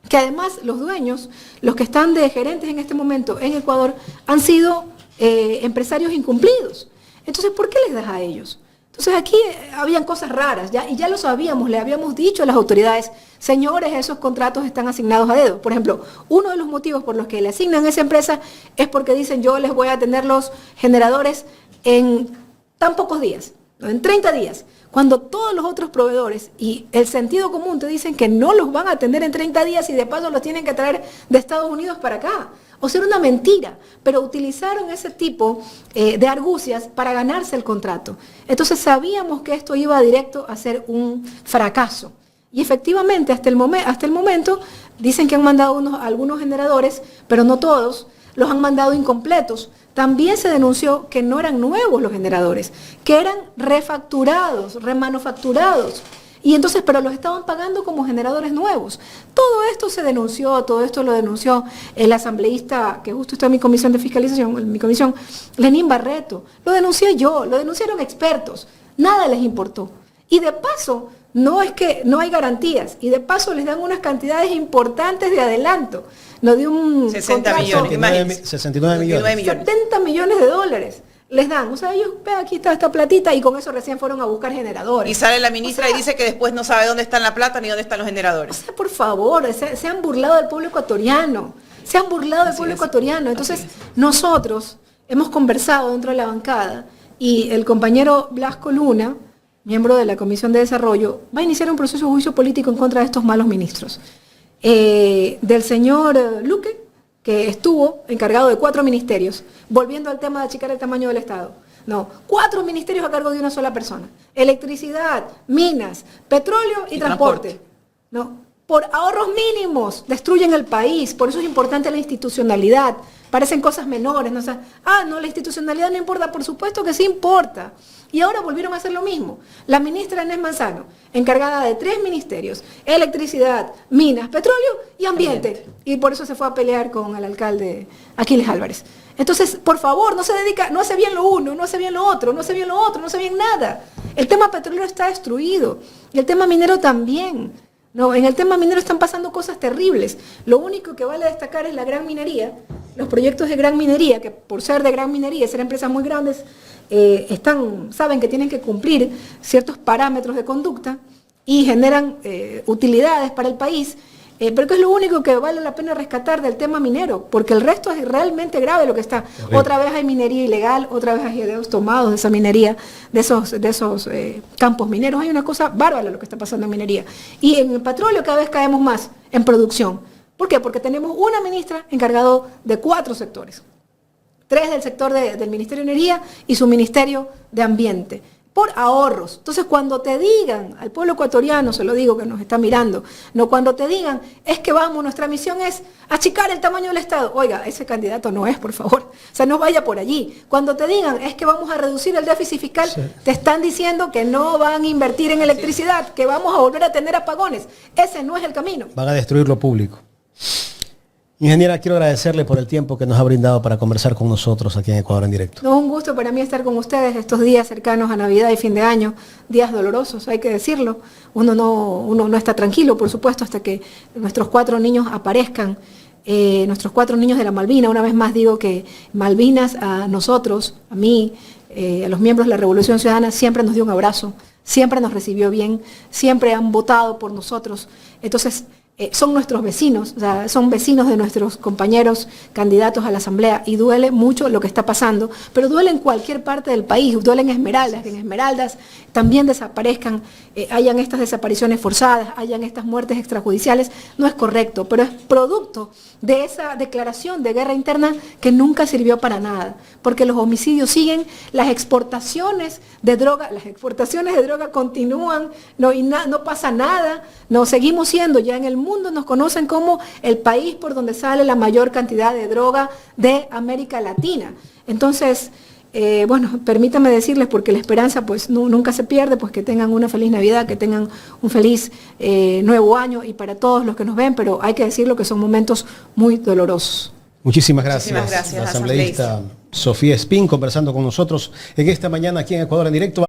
que además los dueños, los que están de gerentes en este momento en Ecuador, han sido empresarios incumplidos. Entonces, ¿por qué les das a ellos? Entonces aquí habían cosas raras, y ya lo sabíamos, le habíamos dicho a las autoridades, señores, esos contratos están asignados a dedo. Por ejemplo, uno de los motivos por los que le asignan a esa empresa es porque dicen, yo les voy a tener los generadores en tan pocos días, en 30 días, cuando todos los otros proveedores y el sentido común te dicen que no los van a atender en 30 días y de paso los tienen que traer de Estados Unidos para acá. O sea, era una mentira, pero utilizaron ese tipo de argucias para ganarse el contrato. Entonces sabíamos que esto iba directo a ser un fracaso. Y efectivamente, hasta el momento, dicen que han mandado algunos generadores, pero no todos, los han mandado incompletos. También se denunció que no eran nuevos los generadores, que eran refacturados, remanufacturados. Y entonces, pero los estaban pagando como generadores nuevos. Todo esto se denunció, todo esto lo denunció el asambleísta que justo está en mi comisión de fiscalización, en mi comisión, Lenín Barreto. Lo denuncié yo, lo denunciaron expertos. Nada les importó. Y de paso, no es que no hay garantías, y de paso les dan unas cantidades importantes de adelanto. No de un 60 contrato, millones, 69 millones. 70 millones de dólares. Les dan, o sea, ellos, aquí está esta platita y con eso recién fueron a buscar generadores. Y sale la ministra y dice que después no sabe dónde está la plata ni dónde están los O generadores. sea, por favor, se han burlado del pueblo ecuatoriano. Se han burlado del pueblo ecuatoriano. Entonces, nosotros hemos conversado dentro de la bancada y el compañero Blasco Luna, miembro de la Comisión de Desarrollo, va a iniciar un proceso de juicio político en contra de estos malos ministros. Del señor Luque, que estuvo encargado de 4 ministerios, volviendo al tema de achicar el tamaño del Estado. No, 4 ministerios a cargo de una sola persona. Electricidad, minas, petróleo y transporte. No, por ahorros mínimos destruyen el país, por eso es importante la institucionalidad. Parecen cosas menores, ¿no? O sea, no, la institucionalidad no importa, por supuesto que sí importa. Y ahora volvieron a hacer lo mismo. La ministra Inés Manzano, encargada de 3 ministerios, electricidad, minas, petróleo y ambiente. Y por eso se fue a pelear con el alcalde Aquiles Álvarez. Entonces, por favor, no hace bien lo uno, no hace bien lo otro, no hace bien lo otro, no hace bien nada. El tema petrolero está destruido y el tema minero también. No, en el tema minero están pasando cosas terribles. Lo único que vale destacar es la gran minería, los proyectos de gran minería, que por ser de gran minería, ser empresas muy grandes, saben que tienen que cumplir ciertos parámetros de conducta y generan utilidades para el país, pero que es lo único que vale la pena rescatar del tema minero, porque el resto es realmente grave lo que está. Otra vez hay minería ilegal, otra vez hay videos tomados de esa minería, de esos campos mineros. Hay una cosa bárbara lo que está pasando en minería. Y en el petróleo cada vez caemos más en producción. ¿Por qué? Porque tenemos una ministra encargada de 4 sectores. 3 del sector del Ministerio de Energía y su Ministerio de Ambiente, por ahorros. Entonces, cuando te digan, al pueblo ecuatoriano, se lo digo que nos está mirando, no, cuando te digan, es que vamos, nuestra misión es achicar el tamaño del Estado. Oiga, ese candidato no es, por favor. O sea, no vaya por allí. Cuando te digan, es que vamos a reducir el déficit fiscal, sí, te están diciendo que no van a invertir en electricidad, que vamos a volver a tener apagones. Ese no es el camino. Van a destruir lo público. Ingeniera, quiero agradecerle por el tiempo que nos ha brindado para conversar con nosotros aquí en Ecuador en Directo. No, un gusto para mí estar con ustedes estos días cercanos a Navidad y fin de año, días dolorosos, hay que decirlo. Uno no está tranquilo, por supuesto, hasta que nuestros 4 niños aparezcan, nuestros 4 niños de la Malvina. Una vez más digo que Malvinas a nosotros, a mí, a los miembros de la Revolución Ciudadana, siempre nos dio un abrazo, siempre nos recibió bien, siempre han votado por nosotros. Entonces, son nuestros vecinos, o sea, son vecinos de nuestros compañeros candidatos a la Asamblea y duele mucho lo que está pasando, pero duele en cualquier parte del país, duele en Esmeraldas, que en Esmeraldas también desaparezcan, hayan estas desapariciones forzadas, hayan estas muertes extrajudiciales, no es correcto, pero es producto de esa declaración de guerra interna que nunca sirvió para nada, porque los homicidios siguen, las exportaciones de droga continúan, no pasa nada, no seguimos siendo, ya en el mundo nos conocen como el país por donde sale la mayor cantidad de droga de América Latina. Entonces, bueno, permítame decirles, porque la esperanza pues nunca se pierde, pues que tengan una feliz Navidad, que tengan un feliz nuevo año, y para todos los que nos ven, pero hay que decirlo que son momentos muy dolorosos. Muchísimas gracias. Muchísimas gracias, La asambleísta Sofía Espín conversando con nosotros en esta mañana aquí en Ecuador en Directo.